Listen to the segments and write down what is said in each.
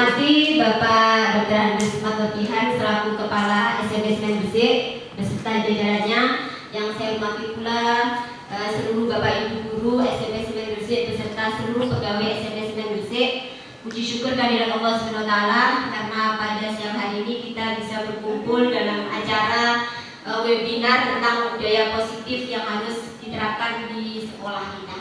kasih Bapak Dr. Andres Matotihan selaku Kepala SMP Semen Gresik beserta jajarannya. Yang saya hormati pula seluruh Bapak Ibu guru SMP Semen Gresik beserta seluruh pegawai SMP Semen Gresik. Puji syukur kehadirat Allah SWT karena pada siang hari ini kita bisa berkumpul dalam acara webinar tentang budaya positif yang harus diterapkan di sekolah kita.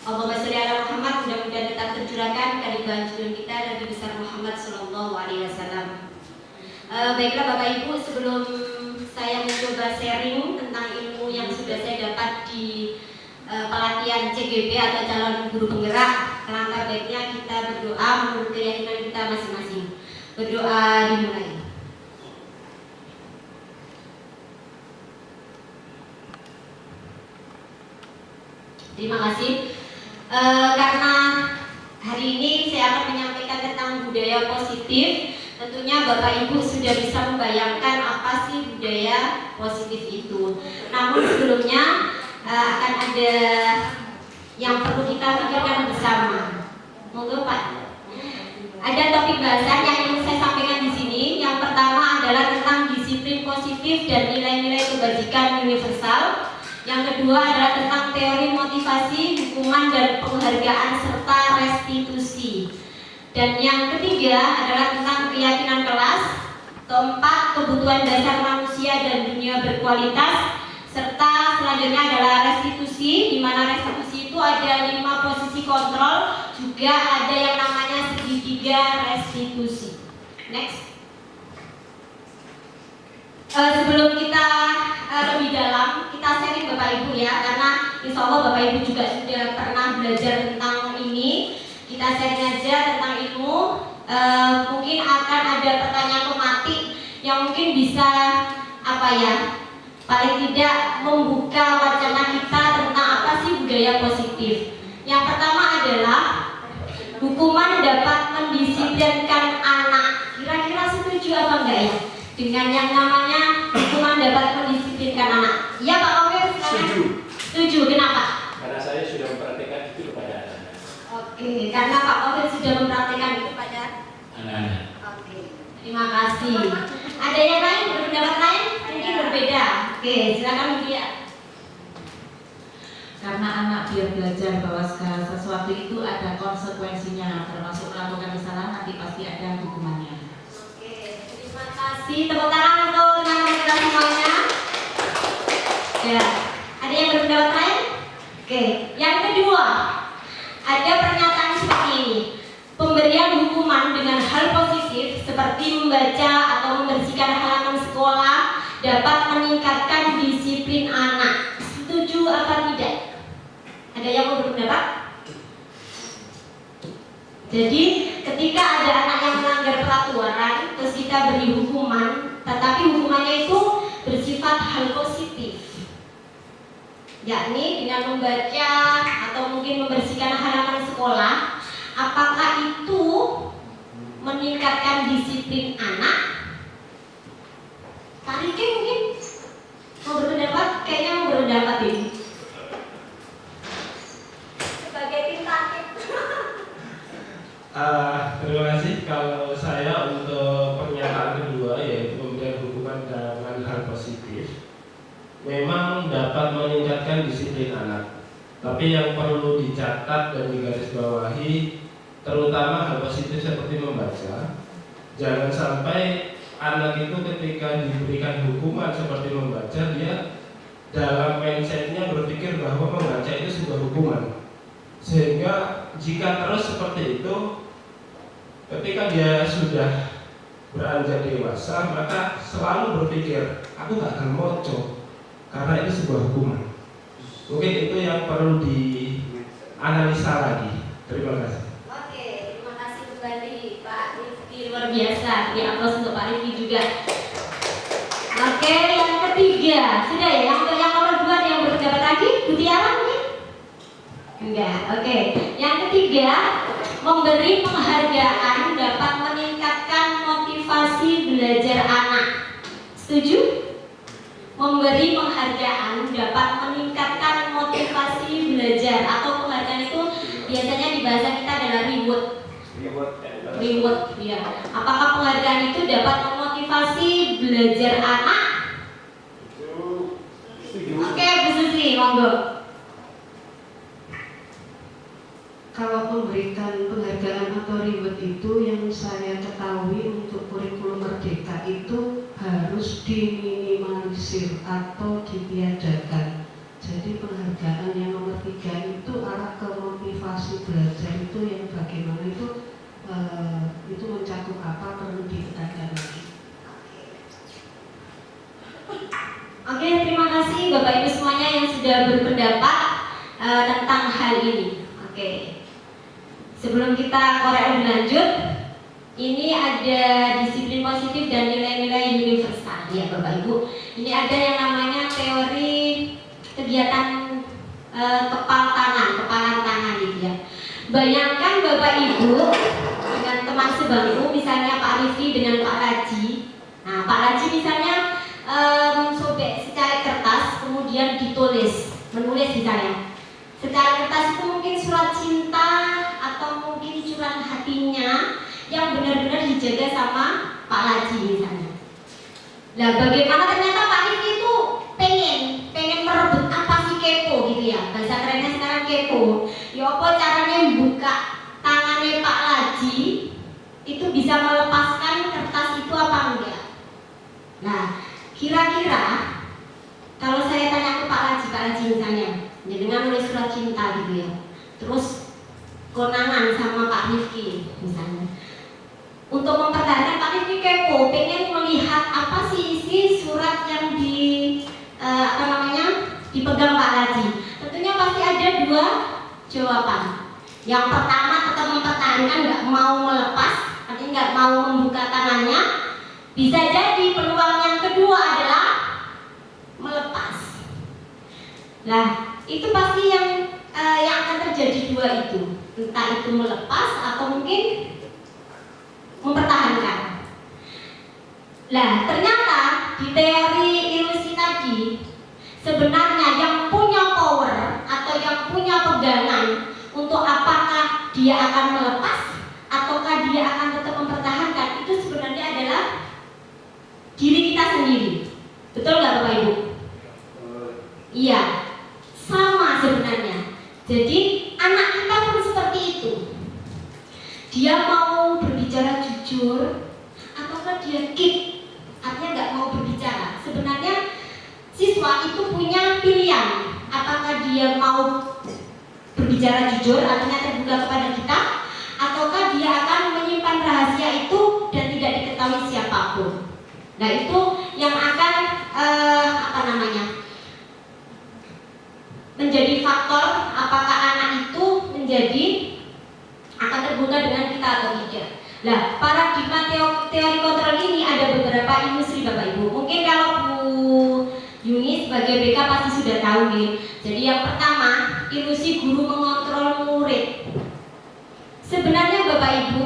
Allahumma sholli ala Muhammad, mudah-mudahan tetap tercurahkan kalimat judul kita Nabi besar Muhammad Sallallahu Alaihi Wasallam. Baiklah Bapak Ibu, sebelum saya mencoba sharing tentang ilmu yang sudah saya dapat di pelatihan CGP atau calon guru penggerak, alangkah baiknya kita berdoa menurut keyakinan kita masing-masing. Berdoa dimulai. Terima kasih. Karena hari ini saya akan menyampaikan tentang budaya positif. Tentunya Bapak Ibu sudah bisa membayangkan apa sih budaya positif itu. Namun sebelumnya akan ada yang perlu kita pikirkan bersama. Monggo Pak. Ada topik bahasan yang ingin saya sampaikan di sini. Yang pertama adalah tentang disiplin positif dan nilai-nilai kebajikan universal. Yang kedua adalah tentang teori motivasi, hukuman dan penghargaan serta restitusi. Dan yang ketiga adalah tentang keyakinan kelas. Keempat, kebutuhan dasar manusia dan dunia berkualitas. Serta selanjutnya adalah restitusi, di mana restitusi itu ada 5 posisi kontrol, juga ada yang namanya segitiga restitusi. Next. Sebelum kita lebih dalam, kita sharing Bapak Ibu ya, karena insya Allah Bapak Ibu juga sudah pernah belajar tentang ini. Kita sharing aja tentang ilmu. Mungkin akan ada pertanyaan tematik yang mungkin bisa paling tidak membuka wacana kita tentang apa sih budaya positif. Yang pertama adalah hukuman dapat mendisiplinkan anak. Kira-kira setuju apa enggak ya dengan yang namanya hukuman dapat mendisiplinkan anak? Iya Pak Oke, setuju. Setuju, kenapa? Karena saya sudah mempraktikkan itu kepada anak-anak. Oke, karena Pak Oke sudah mempraktikkan itu pada anak-anak. Oke, terima kasih. Ada yang lain, berpendapat lain? Mungkin berbeda. Oke, silakan Mulia. Karena anak biar belajar bahwa segala sesuatu itu ada konsekuensinya, termasuk melakukan kesalahan nanti pasti ada hukumannya. Terima kasih, tepuk tangan untuk teman-teman kita semuanya. Ya, ada yang berpendapat lain? Oke, yang kedua, ada pernyataan seperti ini. Pemberian hukuman dengan hal positif seperti membaca atau membersihkan halaman sekolah dapat meningkatkan disiplin anak. Setuju apa tidak? Ada yang mau berpendapat? Jadi ketika ada anak yang melanggar peraturan, terus kita beri hukuman, tetapi hukumannya itu bersifat hal positif, yakni dengan membaca atau mungkin membersihkan halaman sekolah, apakah itu meningkatkan disiplin anak? Pak Riki mungkin mau berpendapat, kayaknya mau berpendapat ini sebagai tim taktik. Terima kasih. Kalau saya untuk pernyataan kedua, yaitu pemberian hukuman dengan hal positif, memang dapat meningkatkan disiplin anak. Tapi yang perlu dicatat dan digarisbawahi, terutama hal positif seperti membaca, jangan sampai anak itu ketika diberikan hukuman seperti membaca, dia dalam mindsetnya berpikir bahwa membaca itu sebuah hukuman, sehingga jika terus seperti itu, ketika dia sudah beranjak dewasa, maka selalu berpikir, aku gak akan moco karena ini sebuah hukuman. Mungkin itu yang perlu dianalisa lagi. Terima kasih. Oke, terima kasih kembali Pak Rifki, luar biasa. Beri aplaus untuk Pak Rifki juga. Oke, yang ketiga, sudah ya. Yang nomor 2 ada yang berpendapat lagi? Mutiara mungkin? Enggak. Oke, yang ketiga, memberi penghargaan dapat meningkatkan motivasi belajar anak. Setuju? Memberi penghargaan dapat meningkatkan motivasi belajar, atau penghargaan itu biasanya di bahasa kita adalah reward. Reward, ya. Apakah penghargaan itu dapat memotivasi belajar anak? Oke, Bu Susi, monggo. Kalau memberikan penghargaan atau reward itu yang saya ketahui untuk kurikulum merdeka itu harus diminimalisir atau ditiadakan. Jadi penghargaan yang nomor 3 itu arah ke motivasi belajar itu yang bagaimana itu mencakup apa perlu ditekankan lagi. Oke, terima kasih Bapak Ibu semuanya yang sudah berpendapat tentang hal ini. Oke. Sebelum kita korek lebih lanjut, ini ada disiplin positif dan nilai-nilai universal ya Bapak Ibu. Ini ada yang namanya teori kegiatan kepalan tangan gitu ya. Bayangkan Bapak Ibu dengan teman sebangku, misalnya Pak Rifki dengan Pak Raji. Nah, Pak Raji misalnya sobek secari kertas kemudian menulis misalnya. Secari kertas itu mungkin surat cinta atau mungkin curahan hatinya yang benar-benar dijaga sama Pak Raji misalnya. Nah, bagaimana ternyata Pak Rifki itu pengen merebut apa sih kepo gitu ya, bahasa kerennya sekarang kepo. Ya apa caranya buka tangannya Pak Raji itu bisa melepaskan kertas itu apa enggak? Nah, kira-kira kalau saya tanya ke Pak Raji misalnya, ya dengan nulis surat cinta gitu ya, terus konangan sama Pak Rifki misalnya, untuk mempertahankan Pak Rifki kepo, pengen melihat apa sih isi surat yang dipegang Pak Raji. Tentunya pasti ada 2 jawaban. Yang pertama tetap mempertahankan, nggak mau melepas, artinya nggak mau membuka tangannya. Bisa jadi peluang yang kedua adalah melepas. Nah, itu pasti yang akan terjadi 2 itu, entah itu melepas atau mungkin mempertahankan. Nah, ternyata di teori ilusi tadi sebenarnya yang punya power atau yang punya pegangan untuk apakah dia akan melepas ataukah dia akan tetap mempertahankan itu sebenarnya adalah diri kita sendiri. Betul nggak Bapak Ibu? Iya, sama sebenarnya. Jadi anak kita pun seperti itu. Dia mau berbicara jujur ataukah dia keep, artinya nggak mau berbicara. Sebenarnya siswa itu punya pilihan, apakah dia mau berbicara jujur, artinya terbuka kepada kita, ataukah dia akan menyimpan rahasia itu dan tidak diketahui siapapun. Nah, itu yang akan menjadi faktor apakah anak itu akan terbuka dengan kita atau tidak. Nah, paradigma teori kontrol ini ada beberapa industri Bapak Ibu. Mungkin kalau Bu Yuni sebagai BK pasti sudah tahu nih. Jadi yang pertama, ilusi guru mengontrol murid. Sebenarnya Bapak Ibu,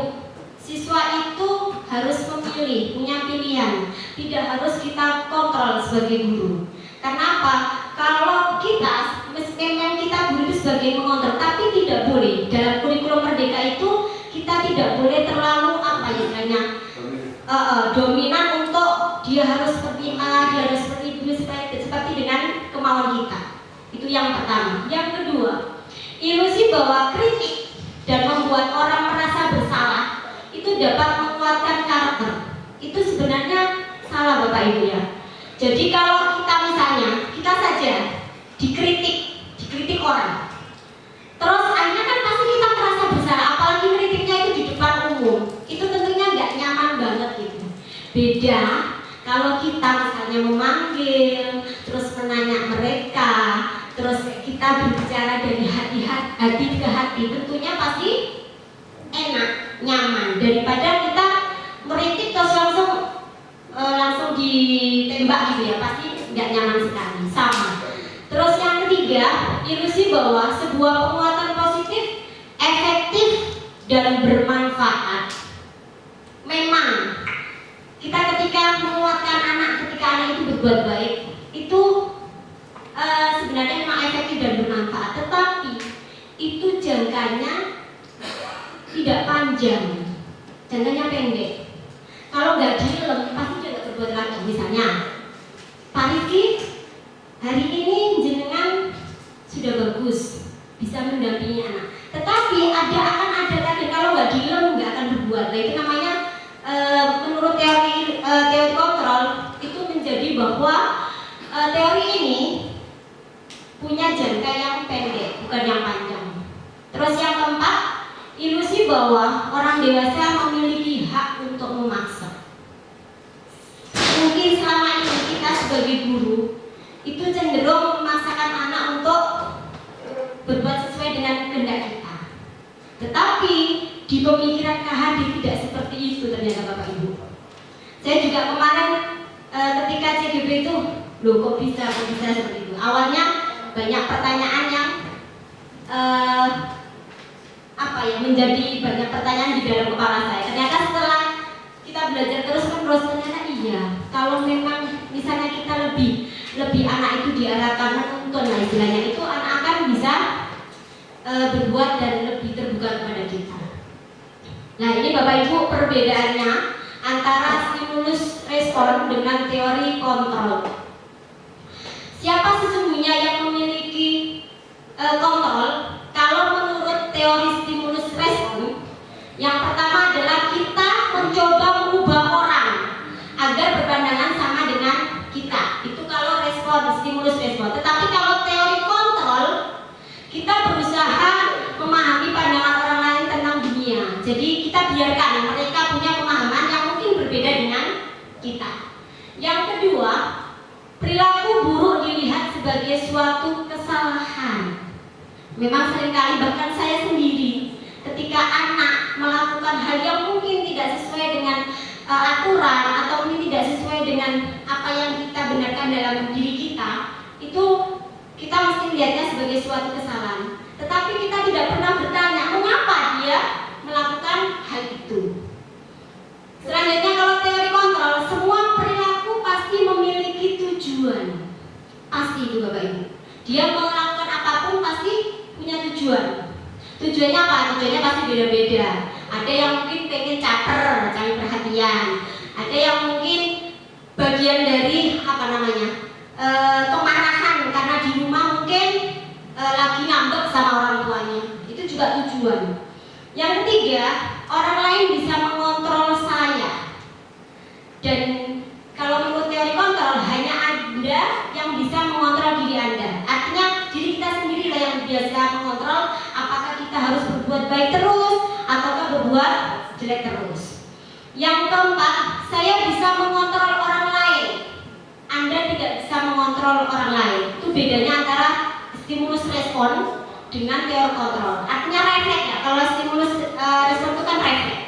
siswa itu harus memilih, punya pilihan. Tidak harus kita kontrol sebagai guru. Kenapa? Kalau memang kita guru itu sebagai mengontrol, tapi tidak boleh. Dalam kurikulum merdeka itu kita tidak boleh terlalu dominan untuk dia harus seperti A, dia harus seperti B, seperti dengan kemauan kita. Itu yang pertama. Yang kedua, ilusi bahwa kritik dan membuat orang merasa bersalah itu dapat menguatkan karakter. Itu sebenarnya salah Bapak Ibu ya. Jadi kalau kita misalnya, kita saja dikritik orang, terus akhirnya kan pasti kita merasa bersalah, apalagi kritiknya itu di depan umum, itu tentunya nggak nyaman banget gitu. Beda kalau kita misalnya memanggil, terus menanya mereka, terus kita berbicara dari hati ke hati, tentunya pasti enak, nyaman, daripada kita meritik terus langsung ditembak gitu ya, pasti nggak nyaman sekali. Sama. Terus yang ketiga, ilusi bahwa sebuah penguatan positif efektif dan bermanfaat. Memang kita ketika menguatkan anak, ketika anak itu berbuat baik, itu sebenarnya memang efektif dan bermanfaat. Tetapi itu jangkanya tidak panjang, jangkanya pendek. Kalau nggak dilem pasti dia nggak berbuat lagi. Misalnya, Pak Rizky, hari ini jenengan sudah bagus, bisa mendampingi anak. Tetapi akan ada lagi kalau nggak dilem nggak akan berbuat. Nah itu namanya menurut teori kontrol itu menjadi bahwa teori ini punya jangka yang pendek, bukan yang panjang. Terus yang keempat, ilusi bahwa orang dewasa memiliki hak untuk memaksa. Mungkin selama ini kita sebagai guru itu cenderung memaksakan anak untuk berbuat sesuai dengan kehendak kita. Tetapi di pemikiran KHD tidak seperti itu ternyata Bapak Ibu. Saya juga kemarin ketika CGB itu, loh kok bisa seperti itu. Awalnya banyak pertanyaan yang menjadi banyak pertanyaan di dalam kepala saya. Ternyata setelah kita belajar terus ternyata iya. Kalau memang misalnya kita lebih anak itu diarahkan menuntun lah istilahnya, itu anak akan bisa berbuat dan lebih terbuka kepada kita. Nah ini Bapak Ibu perbedaannya antara stimulus respon dengan teori kontrol. Siapa sesungguhnya yang memiliki kontrol? Kalau menurut teori stimulus respon, yang pertama adalah kita mencoba mengubah orang agar berpandangan sama dengan kita. Itu kalau respon, stimulus respon. Tetapi kalau teori kontrol, kita berusaha memahami pandangan orang lain tentang dunia. Jadi kita biarkan mereka punya pemahaman yang mungkin berbeda dengan kita. Yang kedua, perilaku buruk dilihat sebagai suatu kesalahan. Memang seringkali bahkan saya sendiri ketika anak melakukan hal yang mungkin tidak sesuai dengan aturan atau mungkin tidak sesuai dengan apa yang kita benarkan dalam diri kita, itu kita mesti melihatnya sebagai suatu kesalahan. Tetapi kita tidak pernah bertanya mengapa dia melakukan hal itu. Selanjutnya kalau teori kontrol, semua perilaku pasti memiliki tujuan. Pasti itu Bapak Ibu. Dia melakukan apapun pasti punya tujuan. Tujuannya apa? Tujuannya pasti beda-beda. Ada yang mungkin pengen caper, cari perhatian. Ada yang mungkin bagian dari kemarahan karena di rumah mungkin lagi ngambek sama orang tuanya. Itu juga tujuan. Yang ketiga, orang lain bisa mengontrol saya. Dan kalau menurut teori kontrol, hanya Anda yang bisa mengontrol diri Anda. Artinya diri kita sendiri lah yang biasa mengontrol apakah kita harus berbuat baik terus ataukah berbuat jelek terus. Yang keempat, saya bisa mengontrol orang lain. Anda tidak bisa mengontrol orang lain. Itu bedanya antara stimulus respon dengan teori kontrol. Artinya refleks ya. Kalau stimulus respon itu kan refleks.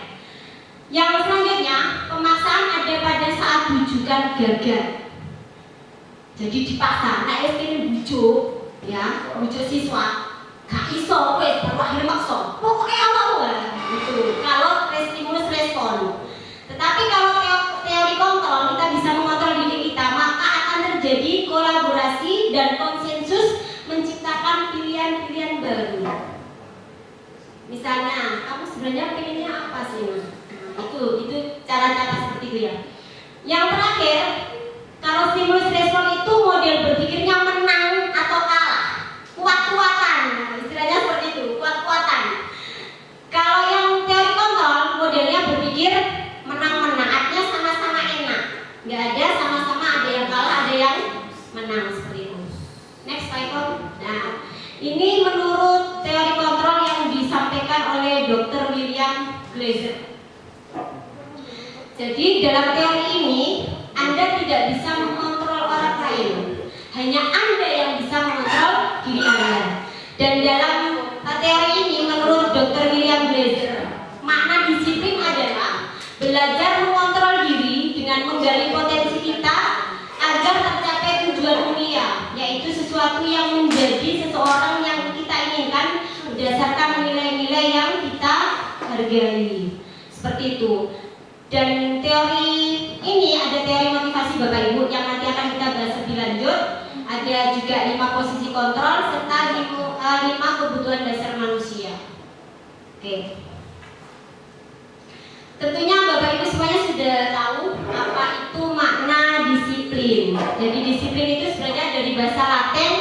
Yang selanjutnya, pemaksaan ada pada saat bujukan gagal. Jadi dipaksa, nah ini bujuk, ya, bujuk siswa, gak iso, wes, baru akhirnya maksa. Pokoknya awal gitu. Kalau stimulus respon. Tetapi kalau teori kontrol, kita bisa mengontrol diri kita, maka akan terjadi kolaborasi dan konsensus menciptakan pilihan-pilihan baru. Misalnya, kamu sebenarnya pengennya apa sih? Itu cara-cara seperti itu ya. Yang terakhir, kalau stimulus respon itu model berpikirnya menang atau kalah, kuat-kuatan, istilahnya seperti itu, kuat-kuatan. Kalau yang teori kontrol, modelnya berpikir menang-menang, artinya sama-sama enak, nggak ada sama-sama ada yang kalah, ada yang menang seperti itu. Next slide. Nah, ini menurut teori kontrol yang disampaikan oleh Dr. William Glaser. Jadi dalam teori ini Anda tidak bisa mengontrol orang lain, hanya Anda yang bisa mengontrol diri Anda. Dan dalam teori ini menurut Dr. William Glaser, makna disiplin adalah belajar mengontrol diri dengan menggali potensi kita agar tercapai tujuan mulia, yaitu sesuatu yang menjadi seseorang yang kita inginkan berdasarkan nilai-nilai yang kita hargai. Seperti itu. Dan teori ini ada teori motivasi Bapak Ibu yang nanti akan kita bahas lebih lanjut. Ada juga 5 posisi kontrol serta 5 kebutuhan dasar manusia. Oke. Tentunya Bapak Ibu semuanya sudah tahu apa itu makna disiplin. Jadi disiplin itu sebenarnya dari bahasa Latin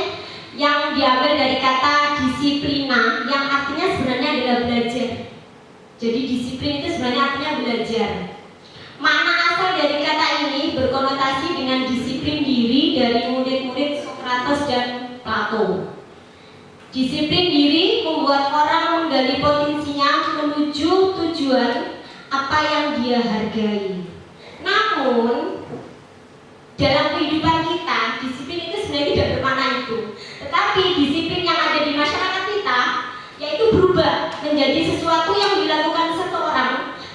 yang diambil dari kata disiplina yang artinya sebenarnya adalah belajar. Jadi disiplin itu sebenarnya artinya belajar. Makna asal dari kata ini berkonotasi dengan disiplin diri dari murid-murid Sokrates dan Plato. Disiplin diri membuat orang menggali potensinya menuju tujuan apa yang dia hargai. Namun dalam kehidupan kita, disiplin itu sebenarnya tidak bermakna itu. Tetapi disiplin yang ada di masyarakat kita yaitu berubah menjadi sesuatu yang dilakukan seseorang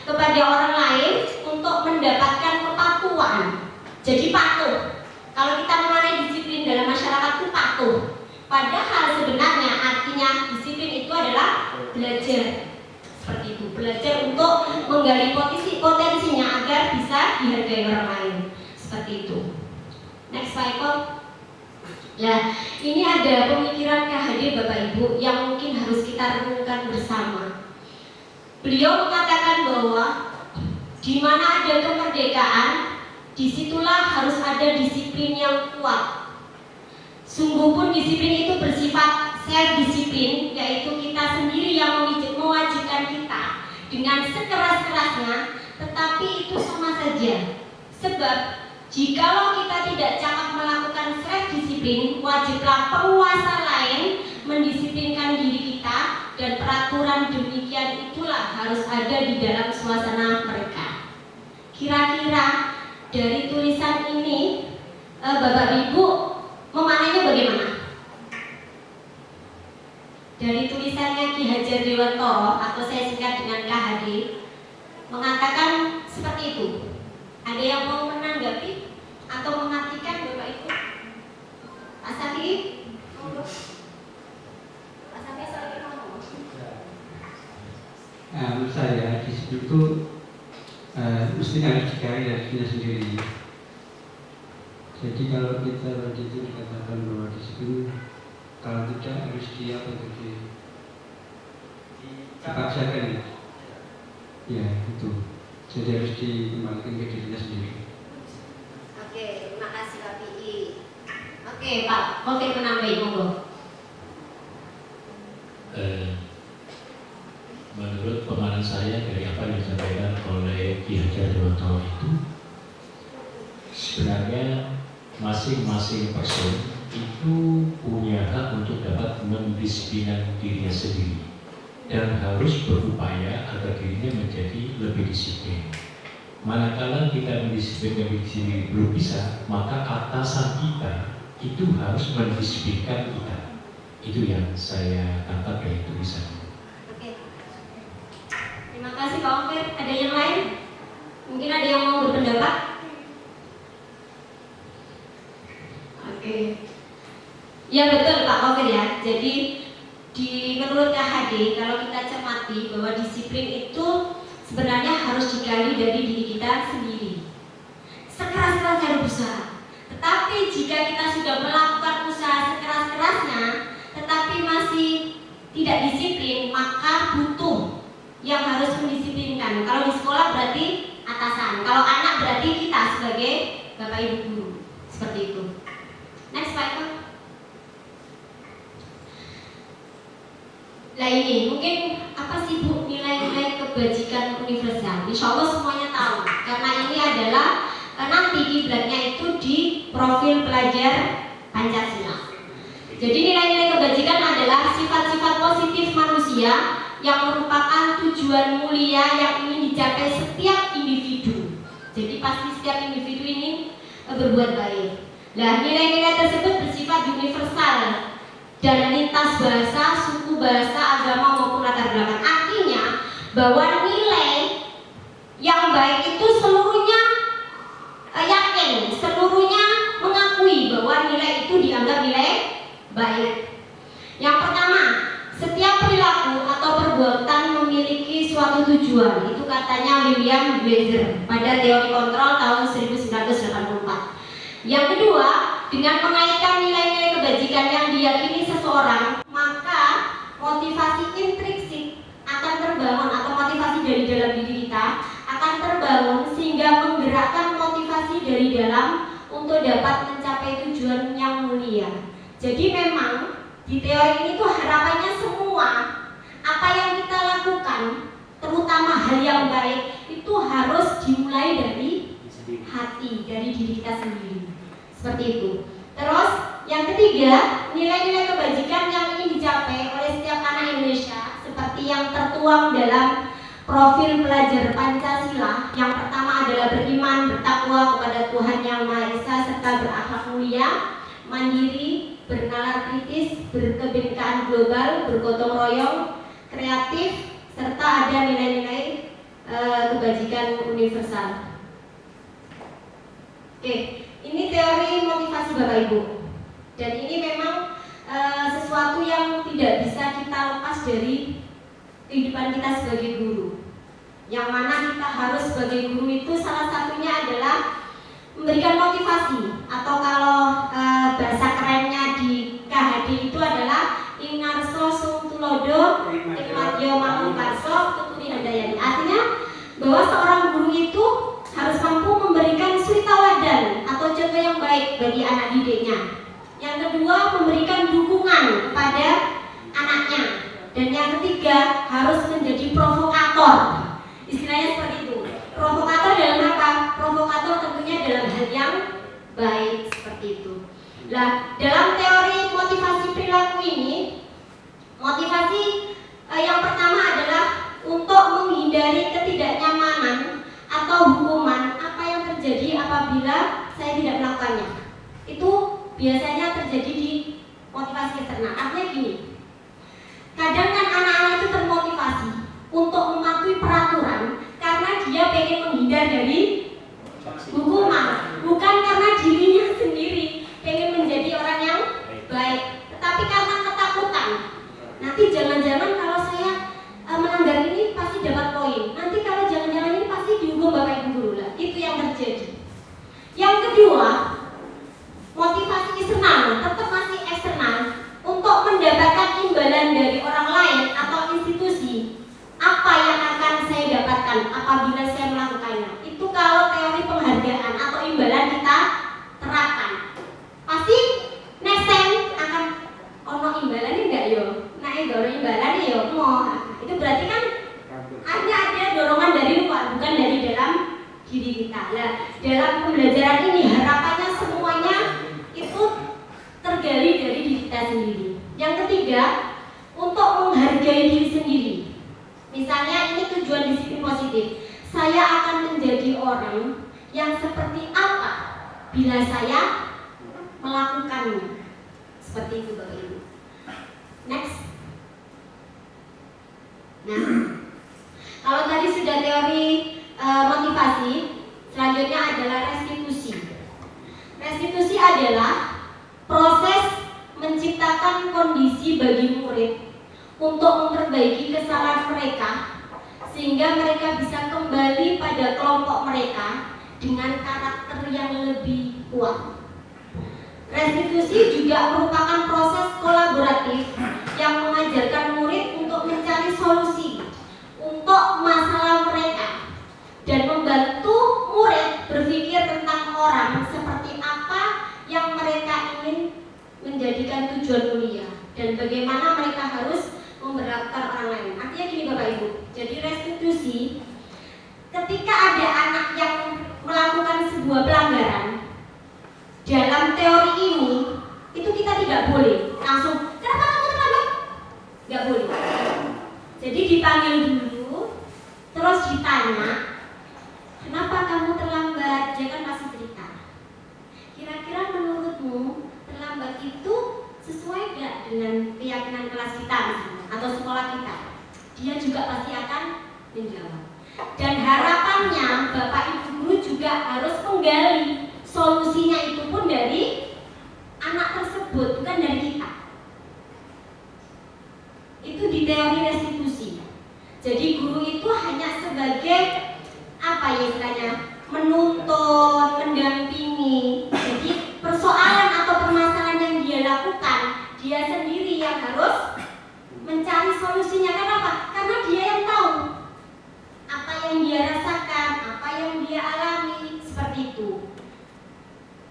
kepada orang lain untuk mendapatkan kepatuhan. Jadi patuh. Kalau kita mengenai disiplin dalam masyarakat itu patuh. Padahal sebenarnya artinya disiplin itu adalah belajar. Seperti itu, belajar untuk menggali potensinya agar bisa dihargai orang lain. Seperti itu. Next slide, Pak. Nah, ini ada pemikiran KHD Bapak Ibu yang mungkin harus kita renungkan bersama. Beliau mengatakan bahwa di mana ada kemerdekaan, disitulah harus ada disiplin yang kuat. Sungguh pun disiplin itu bersifat self-disiplin, yaitu kita sendiri yang mewajibkan kita dengan sekeras-kerasnya, tetapi itu sama saja. Sebab jikalau kita tidak cakap melakukan self-disiplin, wajiblah penguasa lain mendisiplinkan diri kita, dan peraturan demikian itulah harus ada di dalam suasana mereka. Kira-kira dari tulisan ini, Bapak Ibu memaknainya bagaimana? Dari tulisannya Ki Hajar Dewantoro atau saya singkat dengan KHD mengatakan seperti itu. Ada yang mau menanggapi atau mengartikan Bapak Ibu? Pak Safi? Pak Safi soalnya ngomong. Menurut saya disiplin itu mesti harus dicari dari diri sendiri. Jadi kalau kita tadi itu dikatakan bahwa disiplin kalau tidak harus dia atau dipaksakan ya itu. Jadi harus dikembalikan ke dirinya sendiri. Oke, terima kasih Pak PI. Oke Pak, oke menambahin monggo. Menurut pemahaman saya dari apa yang disampaikan oleh Ki Hajar Dewantoro itu, sebenarnya masing-masing person itu punya hak untuk dapat mendisiplinkan dirinya sendiri dan harus berupaya agar dirinya menjadi lebih disiplin. Manakala kita mendisiplinkan diri sendiri belum bisa, maka atasan kita itu harus mendisiplinkan kita. Itu yang saya tangkap dari tulisan. Oke. Terima kasih Pak Ofer. Ada yang lain? Mungkin ada yang mau berpendapat? Oke. Ya betul Pak Ofer ya. Jadi menurut KHD kalau kita cermati bahwa disiplin itu sebenarnya harus digali dari diri kita sendiri. Sekeras-kerasnya berusaha. Tetapi jika kita sudah melakukan usaha sekeras-kerasnya tetapi masih tidak disiplin, maka butuh yang harus mendisiplinkan. Kalau di sekolah berarti atasan, kalau anak berarti kita sebagai Bapak Ibu guru. Seperti itu. Next slide. Nah ini mungkin apa sih Bu nilai-nilai kebajikan universal? Insya Allah semuanya tahu karena ini adalah nanti kiblatnya itu di profil pelajar Pancasila. Jadi nilai-nilai kebajikan adalah sifat-sifat positif manusia yang merupakan tujuan mulia yang ingin dicapai setiap individu. Jadi pasti setiap individu ini berbuat baik. Nah nilai-nilai tersebut bersifat universal dan lintas bahasa, suku, bahasa, agama maupun latar belakang. Artinya bahwa nilai yang baik itu seluruhnya yakin, seluruhnya mengakui bahwa nilai itu dianggap nilai baik. Yang pertama, setiap perilaku atau perbuatan memiliki suatu tujuan. Itu katanya William Blazer pada teori kontrol tahun 1984. Yang kedua, dengan mengaitkan nilai-nilai kebajikan yang diyakini seseorang, maka motivasi intrinsik akan terbangun atau motivasi dari dalam diri kita akan tujuan yang mulia. Jadi memang di teori ini tuh harapannya semua apa yang kita lakukan, terutama hal yang baik, itu harus dimulai dari hati, dari diri kita sendiri. Seperti itu. Terus yang ketiga, nilai-nilai kebajikan yang ingin dicapai oleh setiap anak Indonesia seperti yang tertuang dalam profil pelajar Pancasila. Yang pertama adalah beriman, bertakwa kepada Tuhan Yang Maha Esa serta berakhlak mulia, mandiri, bernalar kritis, berkebinekaan global, bergotong royong, kreatif, serta ada nilai-nilai kebajikan universal. Oke, ini teori motivasi Bapak Ibu. Dan ini memang sesuatu yang tidak bisa kita lepas dari kehidupan kita sebagai guru. Yang mana kita harus sebagai guru itu salah satunya adalah memberikan motivasi, atau kalau bahasa kerennya di KHD itu adalah ingarso sung tulodo ikmatyo mamungkarso tuturi handayani. Artinya bahwa seorang guru itu harus mampu memberikan suri tauladan atau contoh yang baik bagi anak didiknya. Yang kedua, memberikan dukungan kepada anaknya. Dan yang ketiga, harus menjadi provokator. Istilahnya seperti itu. Provokator dalam apa? Provokator tentunya dalam hal yang baik, seperti itu. Nah, dalam teori motivasi perilaku ini, motivasi yang pertama adalah untuk menghindari ketidaknyamanan atau hukuman apa yang terjadi apabila saya tidak melakukannya. Itu biasanya terjadi di motivasi eksternal. Artinya gini, kadang kan anak-anak itu termotivasi untuk mematuhi peraturan karena dia pengen menghindar dari hukuman, bukan karena dirinya sendiri pengen menjadi orang yang baik, tetapi karena ketakutan. Nanti jangan-jangan kalau saya melanggar ini pasti dapat poin. Nanti kalau jangan-jangan ini pasti dihukum Bapak Ibu guru lah. Itu yang terjadi. Yang kedua, motivasi eksternal, tetap masih eksternal, untuk mendapatkan imbalan dari orang lain atau institusi. Apa yang akan saya dapatkan apabila saya melakukannya? Itu kalau teori penghargaan atau imbalan kita terapkan, pasti next time akan ono imbalan enggak yo? Nah, ono imbalan yo mau. Itu berarti kan ada dorongan dari luar, bukan dari dalam diri kita. Nah, dalam pembelajaran ini harapannya semuanya itu tergali dari diri kita sendiri. Yang ketiga, untuk menghargai diri sendiri. Misalnya ini tujuan disiplin positif. Saya akan menjadi orang yang seperti apa bila saya melakukannya. Seperti itu Bapak Ibu. Next. Nah, kalau tadi sudah teori motivasi, selanjutnya adalah restitusi. Restitusi adalah proses menciptakan kondisi bagi murid untuk memperbaiki kesalahan mereka sehingga mereka bisa kembali pada kelompok mereka dengan karakter yang lebih kuat. Restitusi juga merupakan proses kolaboratif yang mengajarkan murid untuk mencari solusi untuk masalah mereka dan membantu murid berpikir tentang orang seperti apa yang mereka ingin menjadikan tujuan mulia dan bagaimana mereka harus memperlakukan orang lain. Artinya gini Bapak Ibu, jadi restitusi ketika ada anak yang melakukan sebuah pelanggaran, dalam teori ini itu kita tidak boleh langsung kenapa kamu terlambat? Nggak boleh. Jadi dipanggil dulu, terus ditanya kenapa kamu terlambat? Dia kan pasti cerita. Kira-kira menurutmu terlambat itu sesuai nggak dengan keyakinan kelas kita misalnya, atau sekolah kita? Dia juga pasti akan menjawab. Dan harapannya Bapak Ibu guru juga harus menggali solusinya itu pun dari anak tersebut, bukan dari kita. Itu di teori restitusi. Jadi guru itu hanya sebagai apa ya istilahnya, menuntun, mendampingi. Jadi persoalan atau permasalahan yang dia lakukan, dia sendiri yang harus mencari solusinya. Kenapa? Karena dia yang tahu apa yang dia rasakan, apa yang dia alami, seperti itu.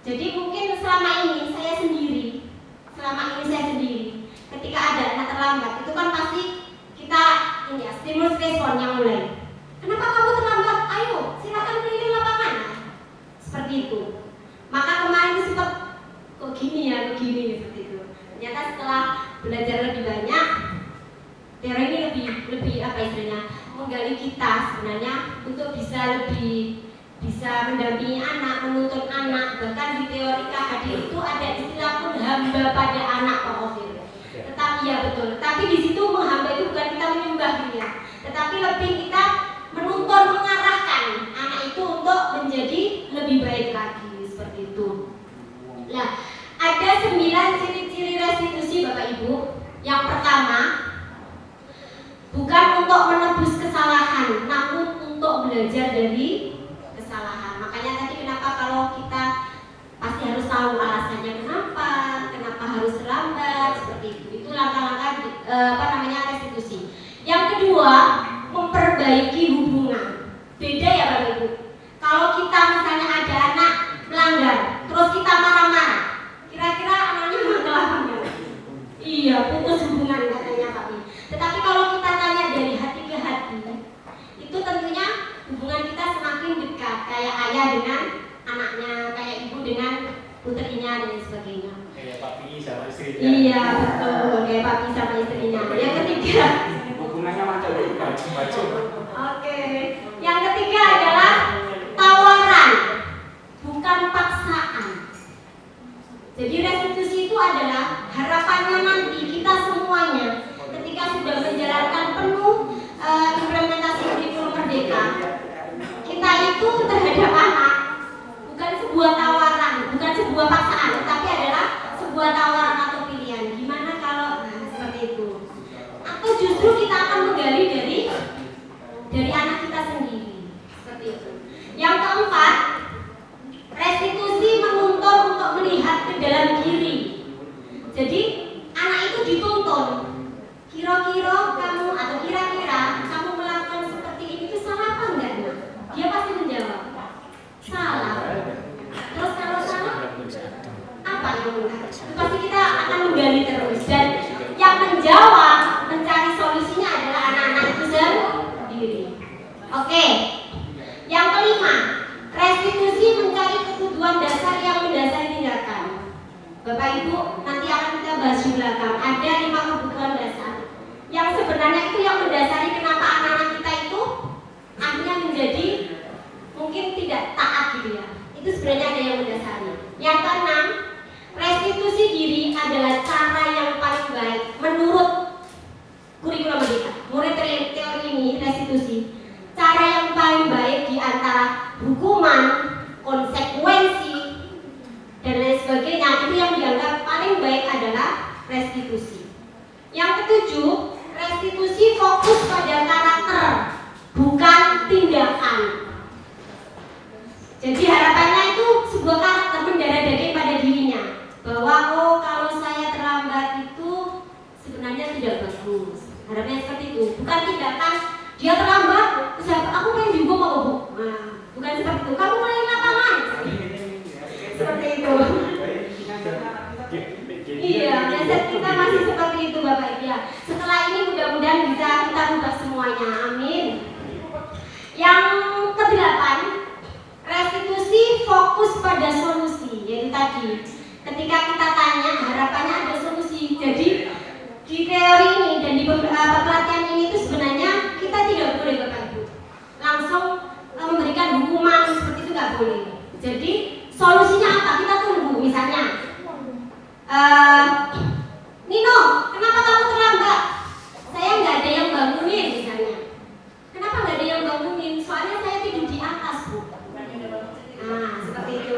Jadi mungkin selama ini saya voice respon yang mulai. Kenapa kamu terlambat? Ayo, silakan keliling lapangan. Seperti itu. Maka kemarin itu sempat kok gini seperti itu. Ternyata setelah belajar lebih banyak, teori ini lebih apa istilahnya, menggali kita sebenarnya untuk bisa mendampingi anak, menuntun anak. Bahkan di teori KHD itu ada istilah pun hamba pada anak, Pak Ofir. Tetapi ya betul. Tapi di situ menghamba itu bukan kita menyembah dia, tetapi lebih kita menuntun, mengarahkan anak itu untuk menjadi lebih baik lagi seperti itu. Nah, ada 9 ciri-ciri restitusi Bapak Ibu. Yang pertama, bukan untuk menebus kesalahan, namun untuk belajar dari kesalahan. Makanya tadi kenapa kalau kita pasti harus tahu alasannya kenapa harus terlambat seperti itu. Itu langkah-langkah restitusi. Yang kedua, memperbaiki hubungan. Beda ya Bapak Ibu. Kalau kita misalnya ada anak melanggar, terus kita marah-marah, kira-kira anaknya bakal apa enggak? Iya, putus hubungan katanya Pak. Tetapi kalau kita tanya dari hati ke hati, itu tentunya hubungan kita semakin dekat, kayak ayah dengan anaknya, kayak ibu dengan putrinya dan sebagainya. Kayak papi sama istrinya. Iya betul, kayak papi sama istrinya. Yang ketiga, hubungannya macam macam. Oke. Yang ketiga adalah tawaran, bukan paksaan. Jadi restitusi itu adalah harapannya nanti kita semuanya ketika sudah menjalankan penuh implementasi kurikulum merdeka, kita itu terhadap anak bukan sebuah tawaran, bukan sebuah paksaan, tetapi adalah sebuah tawaran atau pilihan. Gimana kalau seperti itu? Atau justru kita akan menggali dari anak kita sendiri, seperti itu. Yang keempat, restitusi menuntun untuk melihat ke dalam diri. Jadi anak itu dituntun. Kira-kira kamu melakukan seperti ini itu salah apa enggak? Dia pasti menjawab salah. Terus kalau salah, apa yang benar? Itu pasti kita akan menggali terus, dan yang menjawab, mencari solusinya adalah anak-anak itu sendiri. Oke. Yang kelima, restitusi mencari kebutuhan dasar yang mendasari tindakan. Bapak Ibu, nanti akan kita bahas di belakang. Ada 5 kebutuhan dasar yang sebenarnya itu yang mendasari kenapa anak-anak kita itu akhirnya menjadi mungkin tidak taat gitu ya. Itu sebenarnya ada yang mendasari. Yang keenam, restitusi diri adalah cara yang paling baik menurut kurikulum merdeka. Menurut teori ini restitusi, cara yang paling baik di antara hukuman, konsekuensi, dan lain sebagainya, itu yang dianggap paling baik adalah restitusi. Yang ketujuh, restitusi fokus pada karakter, bukan tindakan. Jadi harapannya itu sebuah karakter mendarah daging pada dirinya, bahwa kalau saya terlambat itu sebenarnya tidak bagus. Harapannya seperti itu, bukan tindakan. Dia terlambat, aku pengen juga mau Bu. Nah, bukan seperti itu. Kamu mulai lapangan. Seperti itu. Iya, mindset kita masih seperti itu Bapak Ibu ya. Setelah ini mudah-mudahan bisa kita ubah semuanya. Amin. Yang kedelapan, restitusi fokus pada solusi. Yaitu tadi, ketika kita tanya harapannya ada solusi. Jadi di teori ini dan di beberapa pelatihan ini itu sebenarnya kita tidak boleh Bapak Ibu langsung memberikan hukuman seperti itu, nggak boleh. Jadi solusinya apa? Kita tunggu misalnya Nino, kenapa kamu terlambat? Saya nggak ada yang bangunin misalnya. Kenapa nggak ada yang bangunin? Soalnya saya tidur di atas Bu. Nah seperti itu.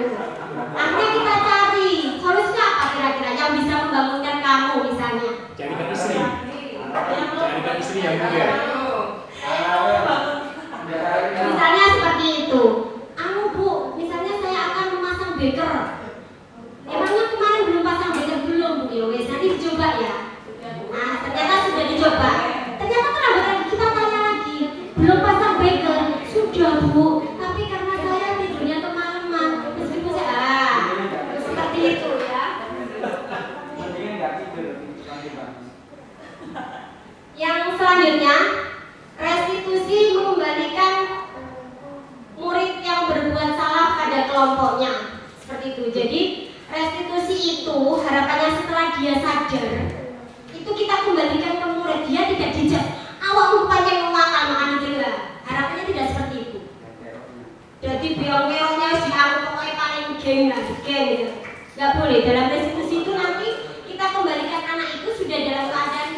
Akhirnya kita cari solusinya apa kira-kira yang bisa membangunkan kamu misalnya. Carikan istri yang muda. Misalnya seperti itu. Bu, misalnya saya akan memasang beker. Emangnya kemarin belum pasang beker belum Bu? Ya wes, nanti dicoba ya. Nah, ternyata sudah dicoba. Ternyata terlambat lagi, kita tanya lagi. Belum pasang beker, sudah Bu. Tapi karena saya tidurnya kemalaman, meskipun saya seperti itu ya. Yang selanjutnya, restitusi Jadi restitusi itu harapannya setelah dia sadar itu kita kembalikan ke murid, dia tidak dijat awak upaya memakan makan juga. Harapannya tidak seperti itu. Jadi beong-beongnya si aku pokoknya paling geng gitu. Nggak boleh. Dalam restitusi itu nanti kita kembalikan anak itu sudah dalam keadaan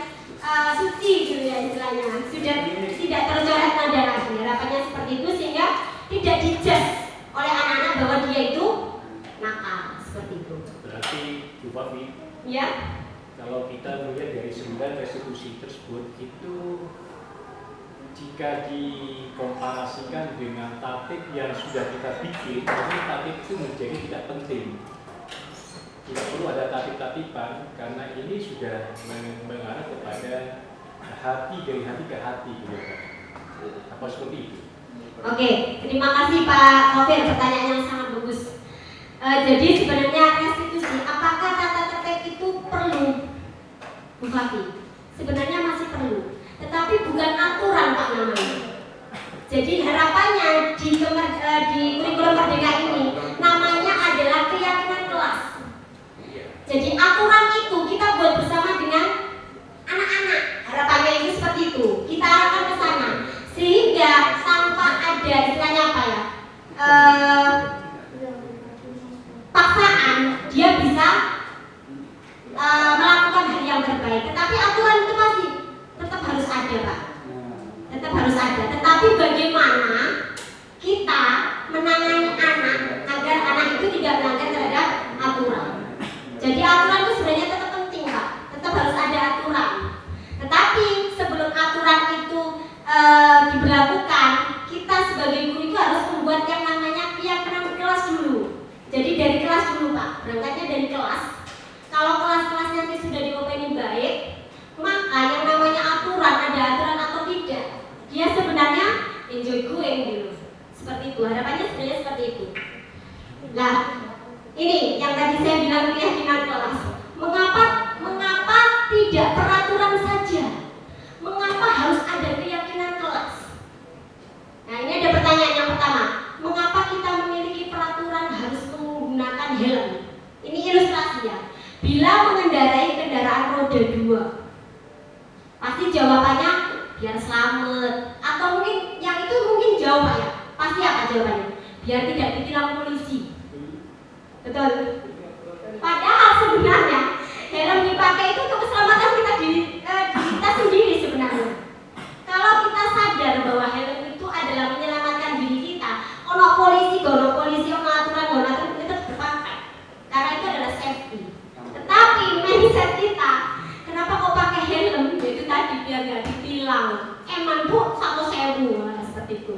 suci gitu ya istilahnya, sudah tidak tercoret nada lagi. Harapannya seperti itu sehingga tidak dijat oleh anak-anak bahwa dia itu nakal seperti itu. Berarti Bu Fafi, Ya. kalau kita melihat dari 9 restitusi tersebut itu jika dikomparasikan dengan tatib yang sudah kita bikin, maka tatib itu menjadi tidak penting. Tidak perlu ada tatib-tatiban karena ini sudah mengarah kepada hati, dari hati ke hati, gitu. Apa seperti itu? Oke, terima kasih Pak Taufir, pertanyaan yang sangat bagus. Jadi sebenarnya restitusi, apakah tata tertib itu perlu, Bu Fafi? Sebenarnya masih perlu, tetapi bukan aturan Pak namanya. Jadi harapannya di kurikulum Merdeka ini namanya adalah keyakinan kelas. Jadi aturan itu kita buat bersama dengan anak-anak. Harapannya itu seperti itu. Kita arahkan ke sana sehingga tanpa ada istilahnya apa ya? Paksaan dia bisa melakukan hal yang terbaik. Tetapi aturan itu masih tetap harus ada, Pak. Tetap harus ada. Tetapi bagaimana kita menangani anak agar anak itu tidak melanggar terhadap aturan. Jadi aturan itu sebenarnya tetap penting, Pak. Tetap harus ada aturan. Tetapi sebelum aturan itu diberlakukan, kita sebagai guru itu harus membuat yang namanya keyakinan kelas dulu. Jadi dari kelas dulu, Pak. Berangkatnya dari kelas. Kalau kelas-kelas nanti sudah diopeni baik, maka yang namanya aturan, ada aturan atau tidak, dia sebenarnya enjoy going dulu. Seperti itu. Harapannya sebenarnya seperti itu. Nah, ini yang tadi saya bilang keyakinan kelas. Mengapa tidak peraturan saja? Mengapa harus ada keyakinan kelas? Nah, ini ada pertanyaan yang pertama. Mengapa kita memiliki peraturan harus menggunakan helm? Ini ilustrasi ya. Bila mengendarai kendaraan roda 2, pasti jawabannya biar selamat. Atau mungkin yang itu mungkin jauh Pak ya. Pasti apa jawabannya? Biar tidak ditilang polisi. Betul. Padahal sebenarnya helm dipakai itu untuk keselamatan kita sendiri sebenarnya. Kalau kita sadar bahwa helm itu adalah menyelamatkan diri kita, ono polisi, ono aturan kita berpakai. Karena itu adalah safety. Tetapi mindset kita, kenapa kok pakai helm? Itu tadi biar nggak ditilang. Eman Bu, 1.000 seperti itu.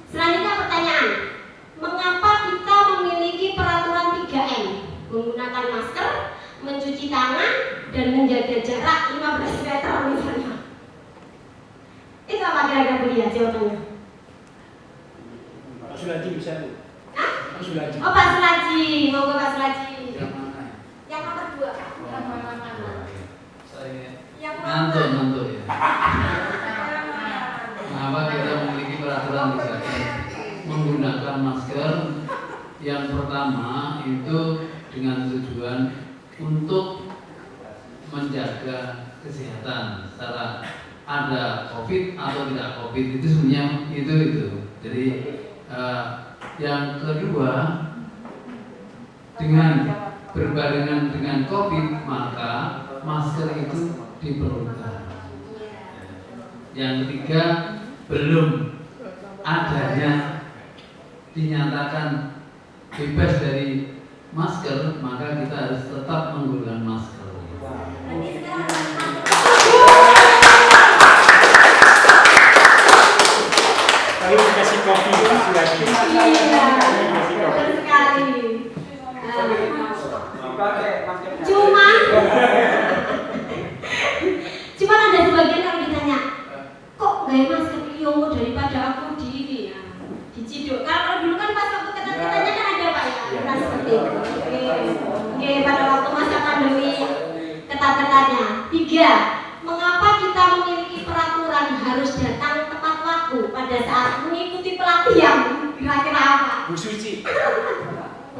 Selanjutnya pertanyaan. Mengapa kita memiliki peraturan 3M? Menggunakan masker, mencuci tangan, dan menjaga jarak 15 meter misalnya. Itu apa kira-kira Bu ya jawabannya? Pak Sulaji bisa Bu? Hah? Pak Sulaji. Oh Pak Sulaji, monggo Pak Sulaji. Yang mana? Yang nomor 2. Saya Yang nomor ngantuk ya. Mengapa kita memiliki peraturan 3M? Menggunakan masker yang pertama itu dengan tujuan untuk menjaga kesehatan secara ada COVID atau tidak COVID itu sebenarnya itu. Jadi yang kedua, dengan berbarengan dengan COVID maka masker itu diperlukan. Yang ketiga, belum adanya dinyatakan bebas dari masker, maka kita harus tetap menggunakan masker. Kali dikasih kopi Pak Sulaji. Iya, betul sekali. Cuman ada sebagian kalau ditanya, kok gak masker Yomo daripada aku di diciduk. Kalau dulu kan pas waktu ketat-ketatnya kan ada Pak ya, nah seperti itu. Oke, pada waktu masa pandemi ketat-ketatnya. 3. Mengapa kita memiliki peraturan harus datang tepat waktu pada saat mengikuti pelatihan? Kira-kira apa? Bu Suci.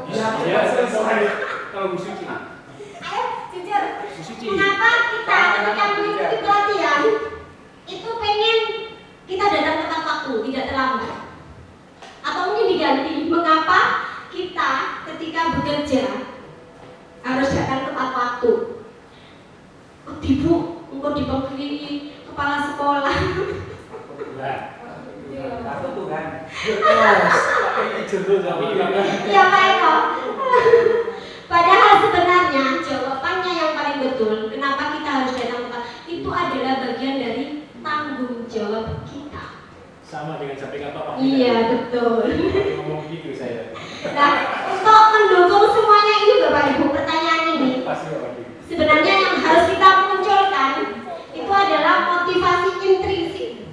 Ya, selesai. Kalau Bu Suci. Ayo, jujur. Bu Suci. Mengapa kita ketika mengikuti pelatihan itu pengen kita datang tepat waktu, tidak terlambat? Atau mungkin diganti, mengapa kita ketika bekerja harus datang tepat waktu? Ibu, engkau dibekali kepala sekolah. Aku tuh kan. Pakai judul tapi Iya Pak Eko. Padahal sebenarnya jawabannya yang paling betul, kenapa kita harus datang tepat, itu adalah bagian dari tanggung jawab kita. sama dengan samping apa Pak? Iya betul. Ngomong gitu saya. Nah, untuk mendukung semuanya ini Bapak Ibu, pertanyaan ini Pasti Pak. sebenarnya yang harus kita munculkan itu adalah motivasi intrinsik,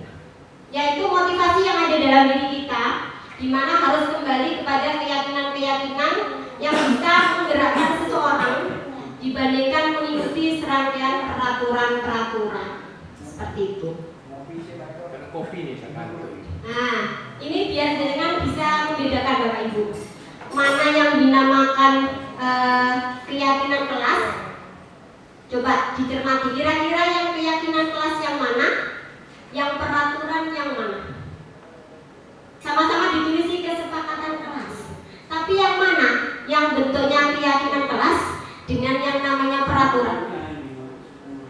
yaitu motivasi yang ada dalam diri kita, di mana harus kembali kepada keyakinan-keyakinan yang bisa menggerakkan seseorang dibandingkan mengikuti serangkaian peraturan-peraturan seperti itu. Karena kopi nih sangat. Nah, ini biar jenengan bisa membedakan Bapak Ibu, mana yang dinamakan keyakinan kelas. Coba dicermati, kira-kira yang keyakinan kelas yang mana, yang peraturan yang mana. Sama-sama ditulis di kesepakatan kelas. Tapi yang mana yang bentuknya keyakinan kelas dengan yang namanya peraturan?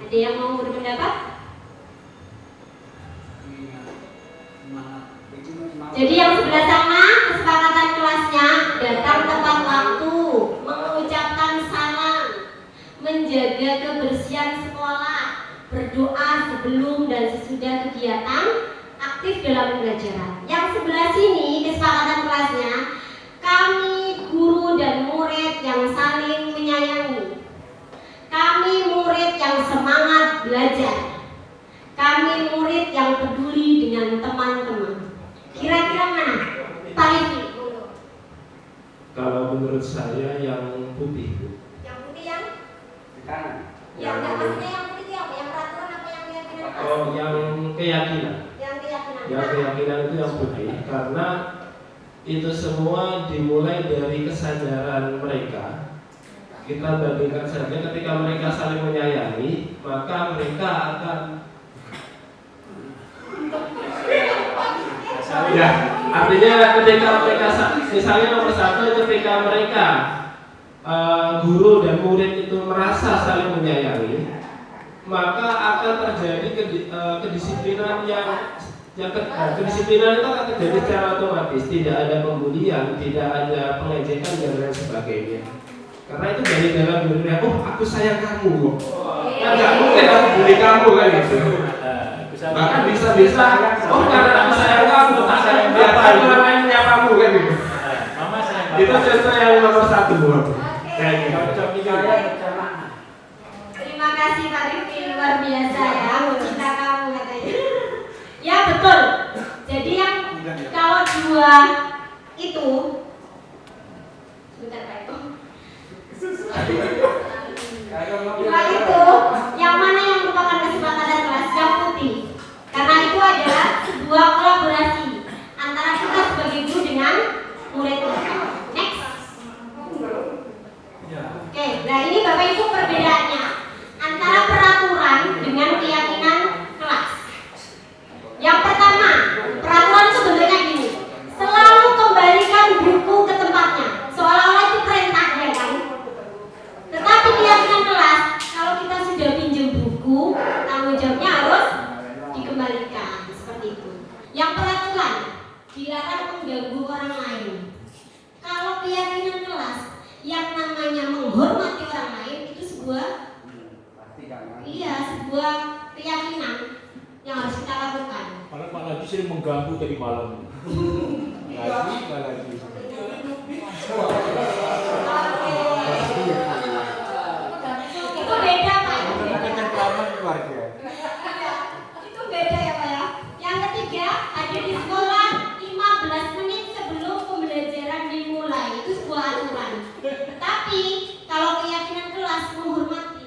Ada yang mau berpendapat? Jadi yang sebelah sana kesepakatan kelasnya datang tepat waktu, mengucapkan salam, menjaga kebersihan sekolah, berdoa sebelum dan sesudah kegiatan, aktif dalam pembelajaran. Yang sebelah sini kesepakatan kelasnya, kami guru dan murid yang saling menyayangi, kami murid yang semangat belajar, kami murid yang peduli dengan teman-teman. Kira-kira mana? Pak Rifki. Kalau menurut saya yang putih, Bu. Yang putih yang? Yang Yang maksudnya yang putih itu apa? Yang peraturan apa yang keyakinan kelas? Oh, yang keyakinan. Yang keyakinan. Yang keyakinan itu yang putih karena itu semua dimulai dari kesadaran mereka. Kita bandingkan saja ketika mereka saling menyayangi, maka mereka akan ya, artinya ketika mereka misalnya nomor satu, ketika mereka guru dan murid itu merasa saling menyayangi, maka akan terjadi kedisiplinan kedisiplinan itu akan terjadi secara otomatis, tidak ada pembulian, tidak ada pengejekan dan lain sebagainya. Karena itu dari dalam dirinya, oh aku sayang kamu, kan nggak mungkin aku bully kamu kan gitu. Bahkan bisa-bisa, oh karena aku sayang kamu, tak sayang dia, orang lain kamu kan gitu. Mama saya. Itu contoh yang nomor satu, Bu. Kayak gitu. Terima kasih Pak Rifki, luar biasa ya, cinta kamu katanya. Ya betul. Jadi yang kalau dua itu, sebentar Pak Eko. Dua itu, yang mana yang merupakan kesepakatan kelas? Yang putih. Karena itu adalah sebuah kolaborasi antara kita sebagai guru dengan murid. Next. Oke, nah ini Bapak Ibu perbedaannya antara peraturan dengan keyakinan kelas. Yang pertama, peraturan itu bentuknya gini. Selalu kembalikan buku ke tempatnya. Seolah-olah itu perintah ya kan. Tetapi keyakinan kelas, kalau kita sudah pinjam buku, tanggung jawabnya harus dikembalikan seperti itu. Yang peraturan, dilarang mengganggu orang lain. Kalau keyakinan kelas, yang namanya menghormati orang lain itu sebuah keyakinan yang harus kita lakukan. Malah Pak Lagi sering mengganggu tadi malam. Lagi. Itu beda Pak. Keluarga. Itu beda ya Pak ya. Yang ketiga, hadir di sekolah 15 menit sebelum pembelajaran dimulai. Itu sebuah aturan. Tapi kalau keyakinan kelas menghormati.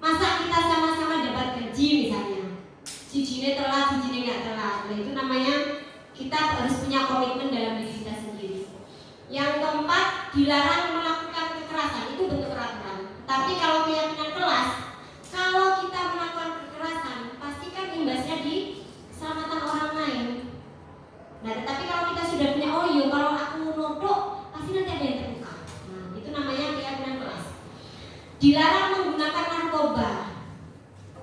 Masa kita sama-sama dapat gaji misalnya. Cicinya telat, cicinya nggak telat. Nah, itu namanya kita harus punya komitmen dalam diri kita sendiri. Yang keempat, dilarang melakukan kekerasan, itu bentuk peraturan. Tapi kalau keyakinan kelas, kalau kita melakukan kekerasan, pasti kan imbasnya di keselamatan orang lain. Nah, tetapi kalau kita sudah punya kalau aku nodok, pasti nanti ada yang terluka. Nah, itu namanya keyakinan kelas. Dilarang menggunakan narkoba.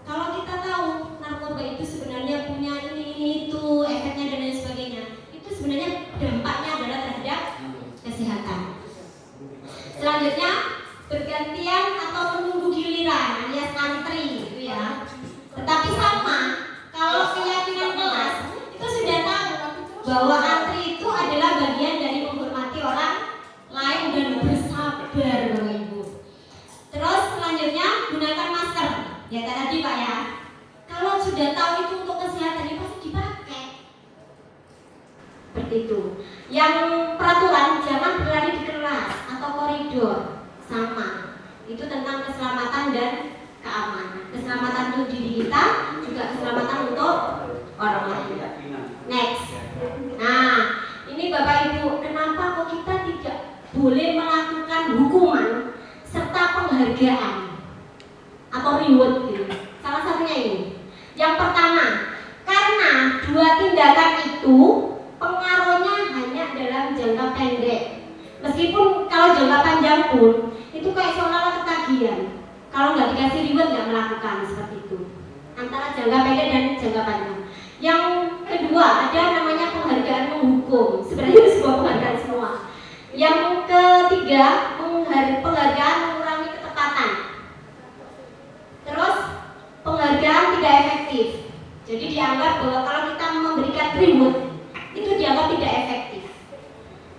Kalau kita tahu narkoba itu sebenarnya punya ini itu, efeknya dan lain sebagainya, itu sebenarnya dampaknya adalah terhadap kesehatan. Selanjutnya, bergantian atau menunggu giliran alias antri gitu ya. Tetapi sama, kalau keyakinan kelas itu sudah tahu bahwa antri itu adalah bagian dari menghormati orang lain dan bersabar, Bapak Ibu. Terus selanjutnya, gunakan masker. Ya tadi Pak ya. Kalau sudah tahu itu untuk kesehatan, ya pasti dipakai. Seperti itu. Yang peraturan jangan berlari di kelas atau koridor, sama. Itu tentang keselamatan dan keamanan. Keselamatan untuk diri kita, juga keselamatan untuk orang lain. Next. Nah, ini Bapak Ibu, kenapa kok kita tidak boleh melakukan hukuman serta penghargaan atau reward gitu? Salah satunya ini. Yang pertama, karena dua tindakan itu pengaruhnya hanya dalam jangka pendek. Meskipun kalau jangka panjang pun itu kayak seolah-olah ketagihan. Kalau nggak dikasih reward nggak melakukan seperti itu. Antara jangka pendek dan jangka panjang. Yang kedua ada namanya penghargaan menghukum. Sebenarnya itu sebuah penghargaan semua. Yang ketiga penghargaan mengurangi ketepatan. Terus penghargaan tidak efektif. Jadi dianggap bahwa kalau kita memberikan reward itu dianggap tidak efektif.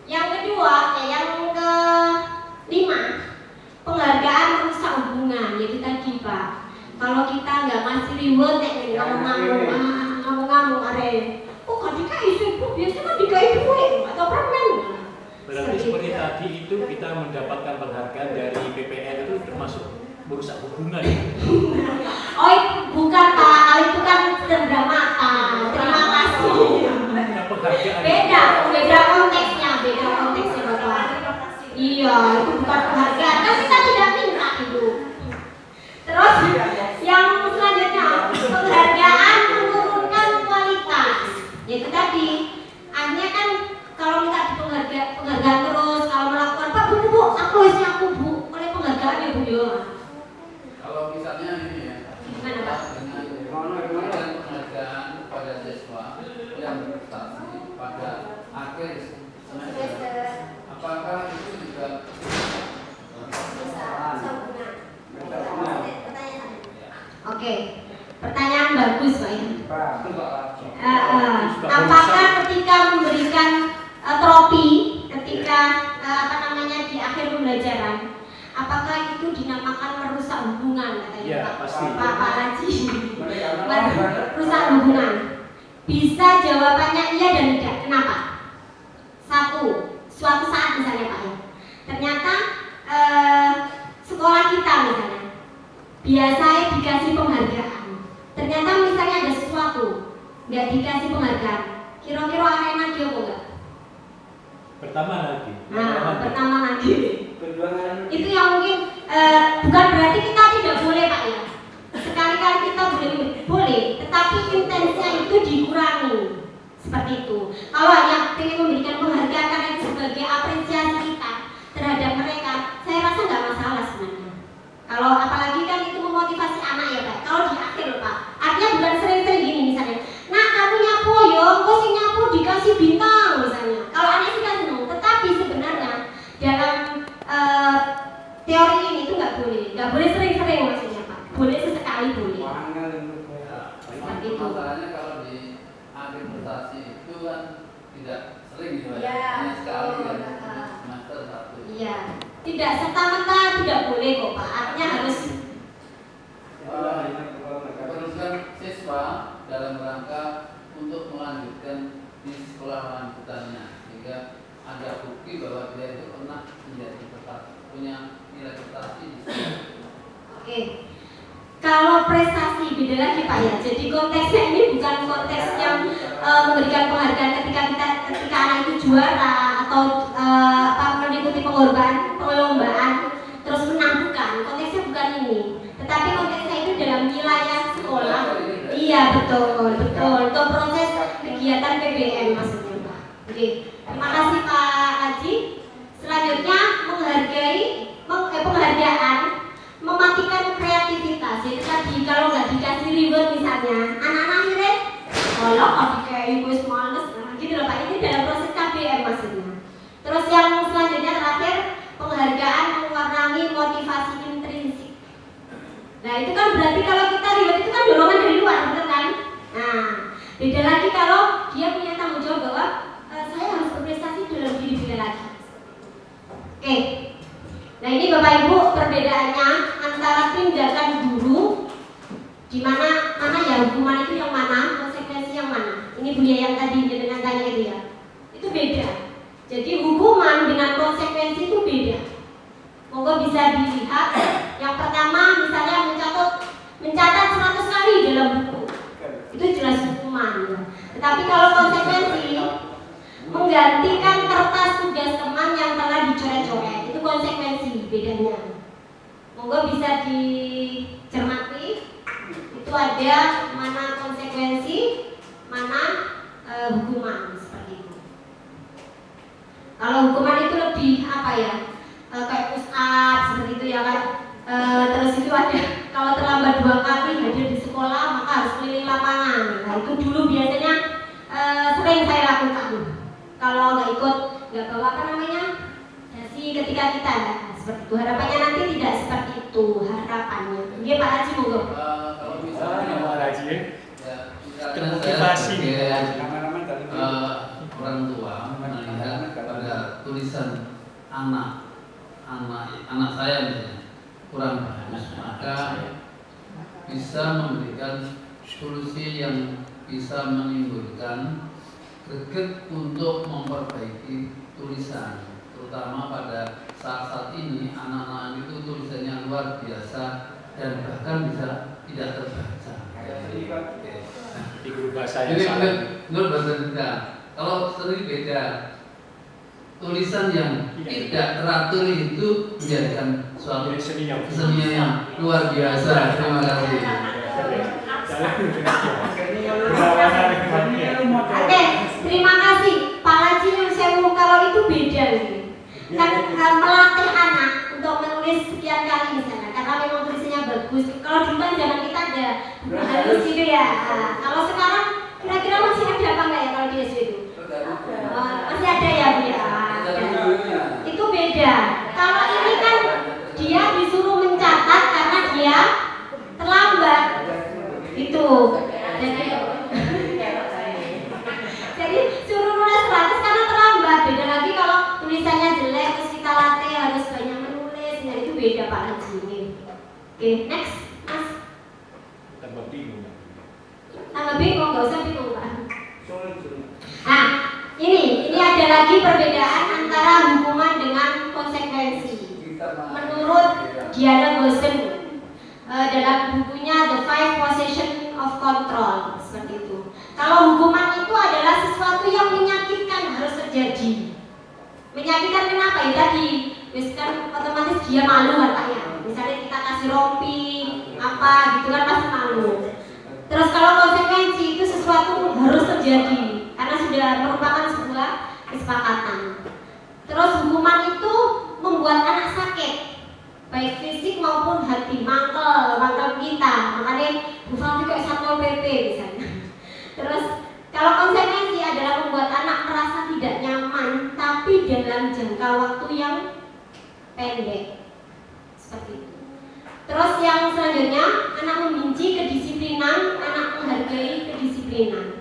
Yang kedua, yang kelima, penghargaan merusak hubungan. Yaitu tadi Pak, kalau kita nggak ngasih reward, ngomong-ngomong, kok gak dikasih ibu, biasanya kan dikasih duit atau permen. Berarti seperti tadi itu kita mendapatkan penghargaan dari PPN itu termasuk merusak hubungan. Oh bukan Pak, itu kan cendera mata. Terima kasih. Beda konteksnya Bapak. Iya, itu bukan penghargaan. Kan kita tidak minta itu. Terus yang selanjutnya penghargaan menurunkan kualitas. Yaitu tadi, artinya kan kalau minta di penghargaan terus, kalau melakukan Pak Bu, aku Bu, oleh penghargaan ya Bu ya. Kalau misalnya ini ya, Gimana Pak? dengan penghargaan pada siswa yang berprestasi pada akhir semester, apakah itu juga Oke, pertanyaan bagus Pak ini. Apakah ketika memberikan trofi, ketika di akhir pembelajaran, apakah itu dinamakan merusak hubungan katanya Ya, Pak? pasti. Pak Haji. Merusak hubungan. Bisa jawabannya iya dan tidak. Kenapa? Suatu saat misalnya Pak ya, ternyata sekolah kita misalnya biasanya dikasih penghargaan. Ternyata misalnya ada sesuatu nggak dikasih penghargaan. Kira-kira arena dia apa enggak? Pertama lagi. Pertama lagi. Itu yang mungkin bukan berarti kita tidak boleh Pak ya. Sekali-kali kita boleh, tetapi intensinya itu dikurangi. Seperti itu. Kalau hanya ingin memberikan penghargaan karena itu sebagai apresiasi kita terhadap mereka, saya rasa nggak masalah sebenarnya. Kalau apalagi kan itu memotivasi anak ya Pak. Kalau di akhir Pak, artinya bukan sering-sering gini misalnya. Nah kamu nyapu yo, kok si nyapu dikasih bintang misalnya. Kalau anak sih kan seneng, tetapi sebenarnya dalam teori ini itu nggak boleh sering-sering maksudnya Pak. Boleh sesekali boleh. Seperti itu. Masalahnya kalau di akhir prestasi itu kan tidak sering gitu Iya, hanya sekali betul. kan semester satu. Iya, tidak serta-merta tidak boleh kok Pak. Artinya harus Teruskan siswa dalam rangka untuk melanjutkan di sekolah lanjutannya sehingga ada bukti bahwa dia itu pernah menjadi punya nilai prestasi di sekolah. Oke. Kalau prestasi beda lagi Pak ya. Jadi konteksnya ini bukan konteks yang memberikan penghargaan ketika anak itu juara atau mengikuti pengorbanan KBM maksudnya Pak. Oke, terima kasih Pak Haji. Selanjutnya penghargaan mematikan kreativitas. Jadi tadi kalau nggak dikasih reward misalnya, anak-anak akhirnya kalau kayak gue males, nah, gitu loh Pak. Ini dalam proses KBM maksudnya. Terus yang selanjutnya terakhir penghargaan mewarnai motivasi intrinsik. Nah itu kan berarti kalau kita reward itu kan dorongan dari luar, betul kan? Nah beda lagi kalau dia punya tanggung jawab bahwa saya harus berprestasi dalam diri dia lagi. Oke. Nah ini Bapak Ibu perbedaannya antara tindakan guru di mana ya hukuman itu yang mana, konsekuensi yang mana. Ini Bu yang tadi dengan tanya itu ya. Itu beda. Jadi hukuman dengan konsekuensi itu beda. Monggo bisa dilihat. Yang pertama misalnya mencatat 100 kali dalam buku. Itu jelas hukuman ya. Tetapi kalau konsekuensi menggantikan kertas tugas teman yang telah dicoret-coret, itu konsekuensi bedanya. Monggo bisa dicermati. Itu ada mana konsekuensi, mana hukuman seperti itu. Kalau hukuman itu lebih apa ya? Kayak push up seperti itu ya kan. Terus itu ada kalau terlambat 2 kali hadir di sekolah maka harus keliling lapangan. Nah itu dulu biasanya sering saya lakukan. Kalau nggak bawa apa namanya dasi ketika kita seperti itu. Harapannya nanti tidak seperti itu harapannya. Iya Pak Haji monggo. Kalau misalnya Pak Haji ya. Termotivasi orang tua melihat pada tulisan anak saya misalnya kurang bagus, maka bisa memberikan solusi yang bisa menimbulkan greget untuk memperbaiki tulisan, terutama pada saat ini anak-anak itu tulisannya luar biasa dan bahkan bisa tidak terbaca. Di guru bahasa Jadi yang salah. menurut bahasa kita, kalau sering beda tulisan yang tidak teratur itu menjadikan suatu kesenian yang luar biasa. Terima kasih. Oke, terima kasih Pak Haji yang sewu. Kalau itu beda nih. Kan melatih anak untuk menulis sekian kali misalnya, karena memang tulisannya bagus. Kalau dulu kan zaman kita ada harus gitu ya. Kalau sekarang kira-kira masih ada apa nggak ya kalau di SD itu? Masih ada ya Bu ya. Itu beda. Kalau ini kan dia disuruh mencatat karena dia terlambat. Itu. Jadi suruh nulis 100 karena terlambat. Beda lagi kalau tulisannya jelek terus kita latih harus banyak menulis. Nah itu beda Pak Haji ini. Oke, next Mas. Tambah bingung. Tambah bingung, nggak usah bingung Pak. Nah, ini ada lagi perbedaan antara hukuman dengan konsekuensi. Menurut Diana Gosen dalam bukunya The 5 Possession of Control seperti itu. Kalau hukuman itu adalah sesuatu yang menyakitkan harus terjadi. Menyakitkan kenapa ya tadi? Kan otomatis dia malu katanya. Misalnya kita kasih rompi apa gitu kan pasti malu. Terus kalau konsekuensi itu sesuatu harus terjadi karena sudah merupakan sebuah kesepakatan. Terus hukuman itu membuat anak sakit, baik fisik maupun hati, mangkel kita. Makanya Bu Fahmi kayak Satpol PP misalnya. Terus kalau konsekuensi adalah membuat anak merasa tidak nyaman, tapi dalam jangka waktu yang pendek, seperti itu. Terus yang selanjutnya, anak membenci kedisiplinan, anak menghargai kedisiplinan.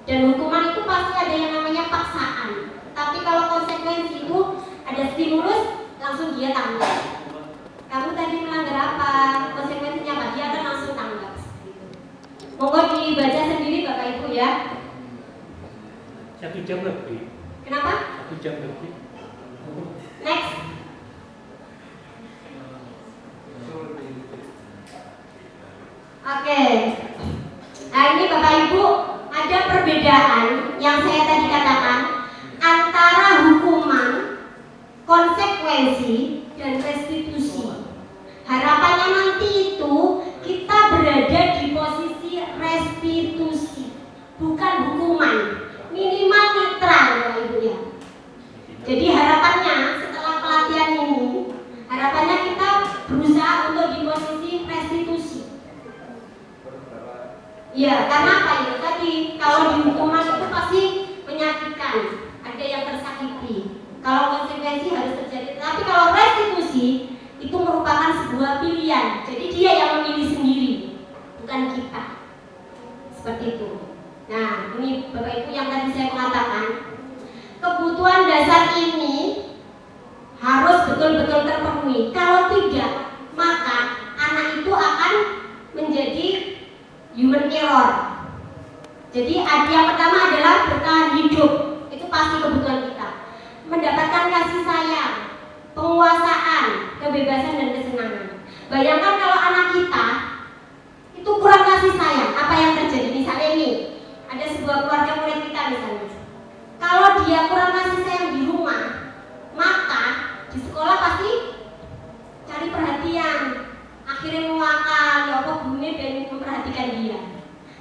Dan hukuman itu pasti ada yang namanya paksaan. Tapi kalau konsekuensi itu ada stimulus, langsung dia tanggap. Kamu tadi melanggar apa? Konsekuensinya apa? Dia akan langsung tanggap. Monggo dibaca sendiri Bapak Ibu ya. 1 jam lebih. Kenapa? 1 jam lebih. Next. Oke. Nah ini Bapak Ibu ada perbedaan yang saya tadi katakan antara hukuman, konsekuensi, dan restitusi. Harapannya nanti itu kita berada di posisi restitusi, bukan hukuman. Minimal saya mengatakan kebutuhan dasar ini harus betul-betul terpenuhi. Kalau tidak, maka anak itu akan menjadi human error. Jadi yang pertama adalah bertahan hidup, itu pasti kebutuhan kita. Mendapatkan kasih sayang, penguasaan, kebebasan dan kesenangan. Bayangkan kalau anak kita itu kurang kasih sayang, apa yang terjadi? Misalnya ini, ada sebuah keluarga murid kita misalnya. Kalau dia kurang kasih sayang di rumah, maka di sekolah pasti cari perhatian, akhirnya mengakal, ya apa gunanya dan memperhatikan dia.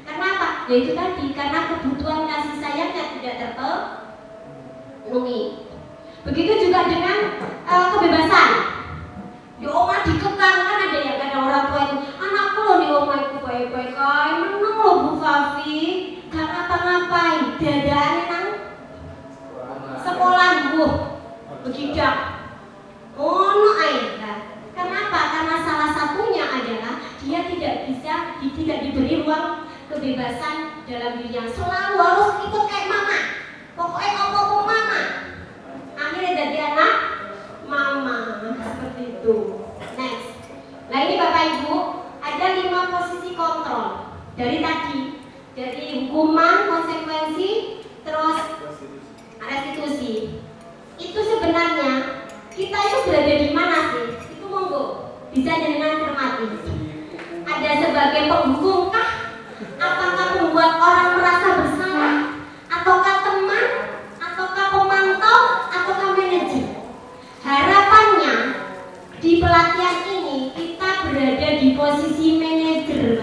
Karena apa? Ya itu tadi, karena kebutuhan kasih sayangnya tidak terpenuhi. Begitu juga dengan kebebasan. Ya oma dikekang, kan ada yang kadang orang tua itu, anakku loh di oma itu baik-baik aja, menang loh Bu Fafi, gak ngapa-ngapain, dadane nang sekolah Bu, begidak. Oh no aja. Kenapa? Karena salah satunya adalah dia tidak diberi ruang kebebasan dalam dirinya. Selalu harus ikut kayak mama. Pokoknya apa-apa mama. Akhirnya jadi anak mama seperti itu. Next. Nah ini Bapak Ibu, ada 5 posisi kontrol dari tadi, dari hukuman, konsekuensi, terus restitusi. Itu sebenarnya kita itu berada di mana sih? Itu monggo bisa dengan cermati. Ada sebagai penghukum kah? Apakah membuat orang merasa bersalah? Ataukah teman? Ataukah pemantau? Ataukah manajer? Harapannya di pelatihan ini kita berada di posisi manajer,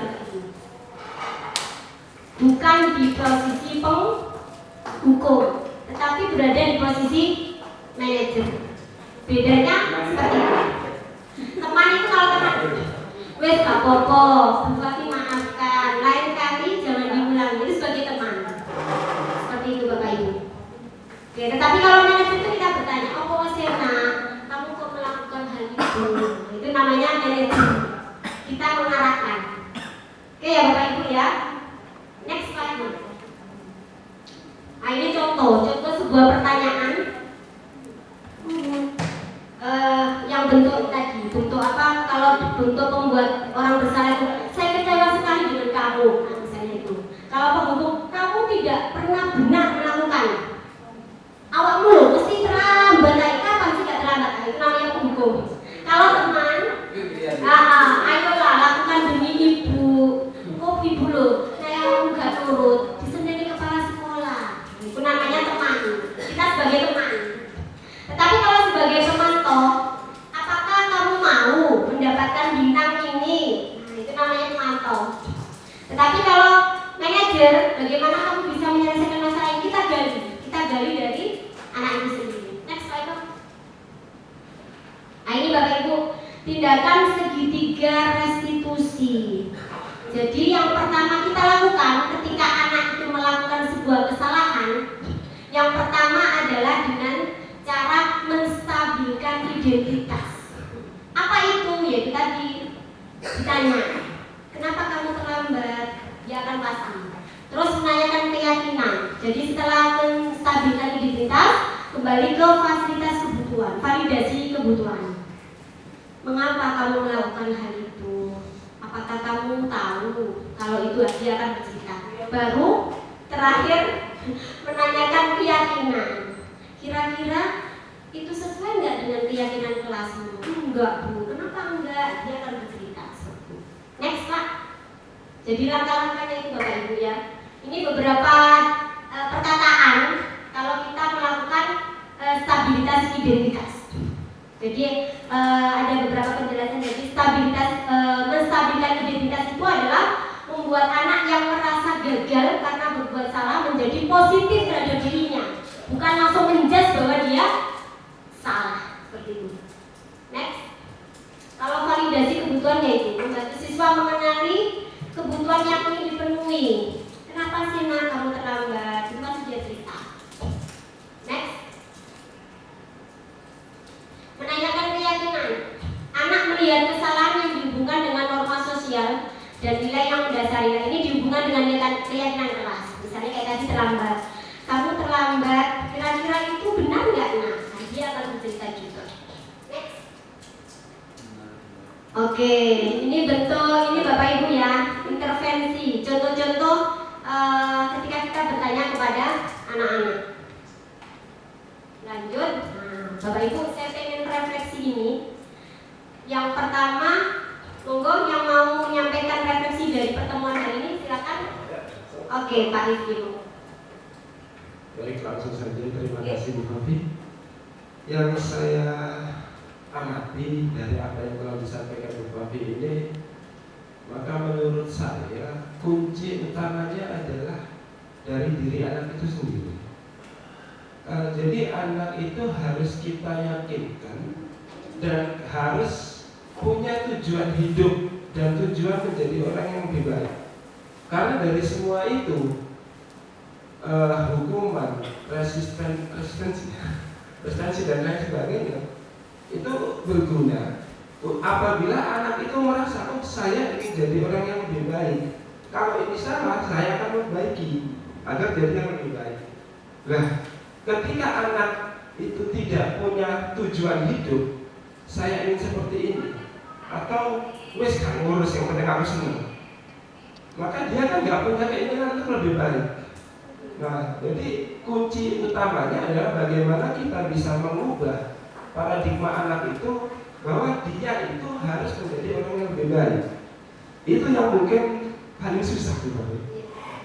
bukan di posisi penghukum, tetapi berada di posisi manajer. Bedanya seperti itu. Teman itu kalau teman, wes gak apa-apa, berarti maafkan, lain kali jangan diulangi, itu sebagai teman. Seperti itu Bapak Ibu. Oke, tetapi kalau manajer itu kita bertanya, oh Sena, kamu kok melakukan hal itu? Itu namanya manajer. Kita mengarahkan. Oke ya Bapak Ibu ya. Next slide. Nah ini contoh sebuah pertanyaan yang bentuk tadi, bentuk apa? Kalau bentuk membuat orang bersalah itu, saya kecewa sekali dengan kamu, nah, misalnya itu. Kalau penghukum, kamu tidak pernah benar melakukan. Awakmu loh, mesti terlambat. Kapan sih gak terlambat? Itu namanya penghukum. Kalau teman, ayolah lakukan demi ibu. Kok ibu loh, saya nggak nurut, disendiri kepala sekolah. Itu namanya teman. Kita sebagai teman. Tetapi kalau sebagai pemantau, apakah kamu mau mendapatkan bintang ini? Nah, itu namanya pemantau. Tetapi kalau manajer, bagaimana kamu bisa menyelesaikan masalah ini? Kita gali dari anak itu sendiri. Next slide. Nah ini Bapak Ibu, tindakan segitiga restitusi. Jadi yang pertama kita lakukan ketika anak itu melakukan sebuah kesalahan, yang pertama adalah dengan cara menstabilkan identitas. Apa itu? Yaitu tadi ditanya, kenapa kamu terlambat? Dia akan pasang. Terus menanyakan keyakinan. Jadi setelah menstabilkan identitas, kembali ke fasilitas kebutuhan, validasi kebutuhan. Mengapa kamu melakukan hal itu? Apakah kamu tahu kalau itu dia akan bercerita? Baru terakhir menanyakan keyakinan. Kira-kira itu sesuai nggak dengan keyakinan kelasmu? Enggak Bu, kenapa enggak? Dia akan bercerita. Next Pak. Jadi langkah-langkahnya itu Bapak Ibu ya. Ini beberapa perkataan kalau kita melakukan stabilitas identitas. Jadi ada beberapa penjelasan. Jadi menstabilkan identitas itu adalah membuat anak yang merasa gagal karena berbuat salah menjadi positif terhadap dirinya, bukan langsung menjudge bahwa dia salah seperti itu. Next, kalau validasi kebutuhannya itu membantu siswa mengenali kebutuhan yang ingin dipenuhi. Kenapa sih nak kamu terlambat? Itu kan sudah cerita. Next, menanyakan keyakinan. Anak melihat kesalahan yang dihubungkan dengan norma sosial dan nilai yang mendasari. Nah, ini dihubungkan dengan keyakinan kelas. Misalnya kayak tadi terlambat. Kamu Oke, ini bentuk ini Bapak Ibu ya, intervensi. Contoh-contoh ketika kita bertanya kepada anak-anak. Lanjut, nah, Bapak Ibu saya pengen refleksi ini. Yang pertama, monggo yang mau menyampaikan refleksi dari pertemuan hari ini silakan. Oke, Pak Rifki. Baik, langsung saja. Terima kasih Bu Fafi. Yang saya amati dari apa yang telah disampaikan Bu Fafi ini, maka menurut saya kunci utamanya adalah dari diri anak itu sendiri. Jadi anak itu harus kita yakinkan dan harus punya tujuan hidup dan tujuan menjadi orang yang lebih baik. Karena dari semua itu hukuman, resistensi dan lain sebagainya itu berguna apabila anak itu merasa saya ingin jadi orang yang lebih baik. Kalau ini salah, saya akan memperbaiki agar jadi yang lebih baik. Nah, ketika anak itu tidak punya tujuan hidup, saya ingin seperti ini atau wes kan ngurus yang penting aku senang, maka dia kan nggak punya keinginan untuk lebih baik. Nah, jadi kunci utamanya adalah bagaimana kita bisa mengubah paradigma anak itu bahwa dia itu harus menjadi orang yang lebih baik. Itu yang mungkin paling susah Bapak.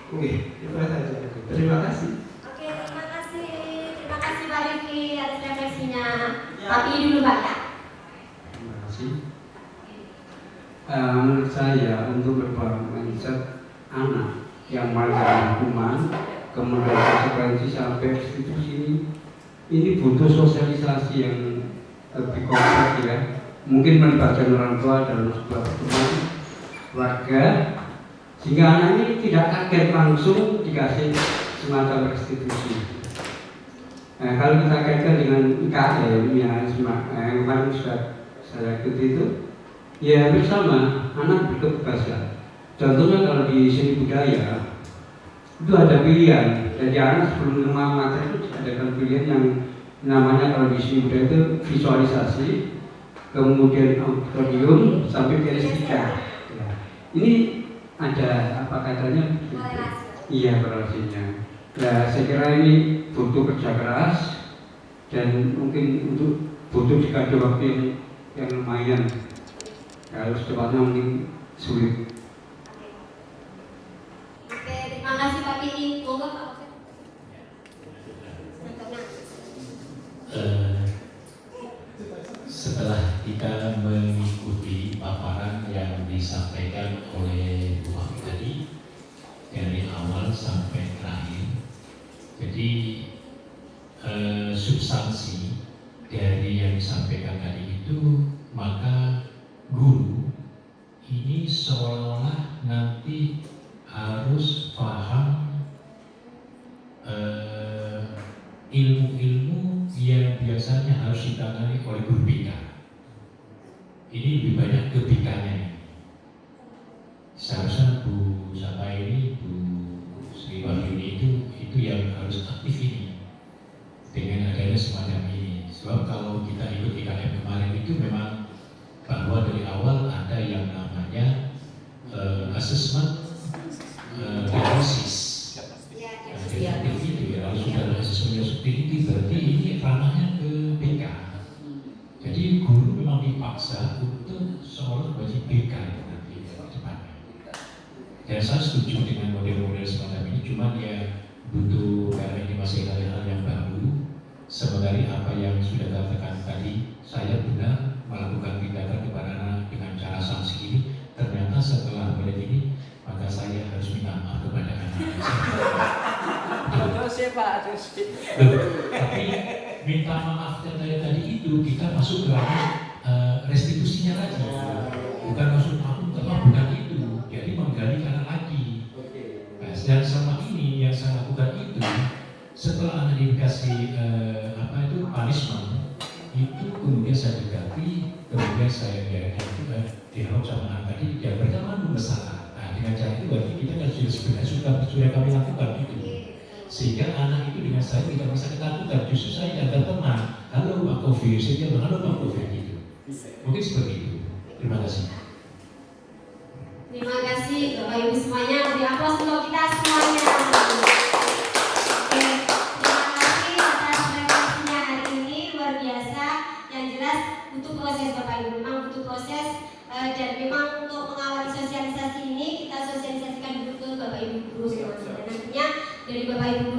Oke, itu saja. Terima kasih. Oke, terima kasih Pak Rifki atas refleksinya. Tapi dulu Pak ya. Terima kasih. Menurut saya untuk berubah mindset anak yang melanggar hukuman, kemudian konsekuensi sampai restitusi ini butuh sosialisasi yang lebih kompleks ya. Mungkin melibatkan orang tua dalam sebuah pertemuan keluarga, sehingga anak ini tidak kaget langsung dikasih semacam restitusi. Nah, kalau kita kaitkan dengan IKM ya, yang kemarin sudah saya ikuti itu, ya bersama anak berkebebasan. Contohnya kalau di seni budaya itu ada pilihan. Jadi anak sebelum menerima materi itu diadakan pilihan yang namanya kalau di seni budaya itu visualisasi, kemudian auditorium sampai kinestika. Ya. Ini ada apa katanya? Iya, korelasinya. Ya, saya kira ini butuh kerja keras dan mungkin untuk butuh dikasih waktu yang lumayan. Kalau secepatnya mungkin sulit. Oke, terima kasih Pak Kiki. Monggo Pak. Setelah kita mengikuti paparan yang disampaikan oleh Bu Fafi tadi dari awal sampai terakhir, jadi substansi dari yang disampaikan tadi itu, maka guru ini seolah-olah nanti harus paham ilmu-ilmu yang biasanya harus ditangani oleh guru BK. Ini lebih banyak ke BK-nya. Seharusnya Bu Sapa ini, Bu Sri Wahyuni itu yang harus aktif ini dengan adanya semacam ini. Sebab kalau kita ikut IKM kemarin itu memang bahwa dari awal ada yang namanya assessment diagnosis. Jadi itu ya, kalau sudah ada assessment seperti berarti ini ranahnya ke BK. Jadi guru memang dipaksa untuk seolah wajib BK itu nanti ke depannya. Dan saya setuju dengan model-model semacam ini, cuman ya butuh karena ini masih hal-hal yang baru. Sebenarnya apa yang sudah katakan tadi, saya benar melakukan tindakan kepada anak dengan cara sanksi ini. Ternyata setelah melihat ini, maka saya harus minta maaf kepada anak. Tapi minta maaf tadi itu kita masuk ke restitusinya lagi, bukan masuk aku bukan itu. Jadi menggali kanan lagi. Dan selama ini yang saya lakukan itu, setelah anak dikasih punishment itu, kemudian saya dekati, kemudian saya biarkan juga dialog sama anak tadi, dia berteman bersalah. Nah, dengan cara itu berarti kita kan sudah kami lakukan itu, sehingga anak itu dengan saya tidak bisa ketakutan. Justru saya tidak berteman. Halo Pak Kofi, saya bilang halo Pak Kofi gitu. Mungkin seperti itu. Terima kasih. Terima kasih Bapak Ibu semuanya. Beri aplaus untuk kita semuanya. Oke, terima kasih atas refleksinya hari ini, luar biasa. Yang jelas butuh proses Bapak Ibu, memang butuh proses dan memang untuk mengawali sosialisasi ini kita sosialisasikan dulu ke Bapak Ibu guru semuanya. Dan nantinya dari Bapak Ibu guru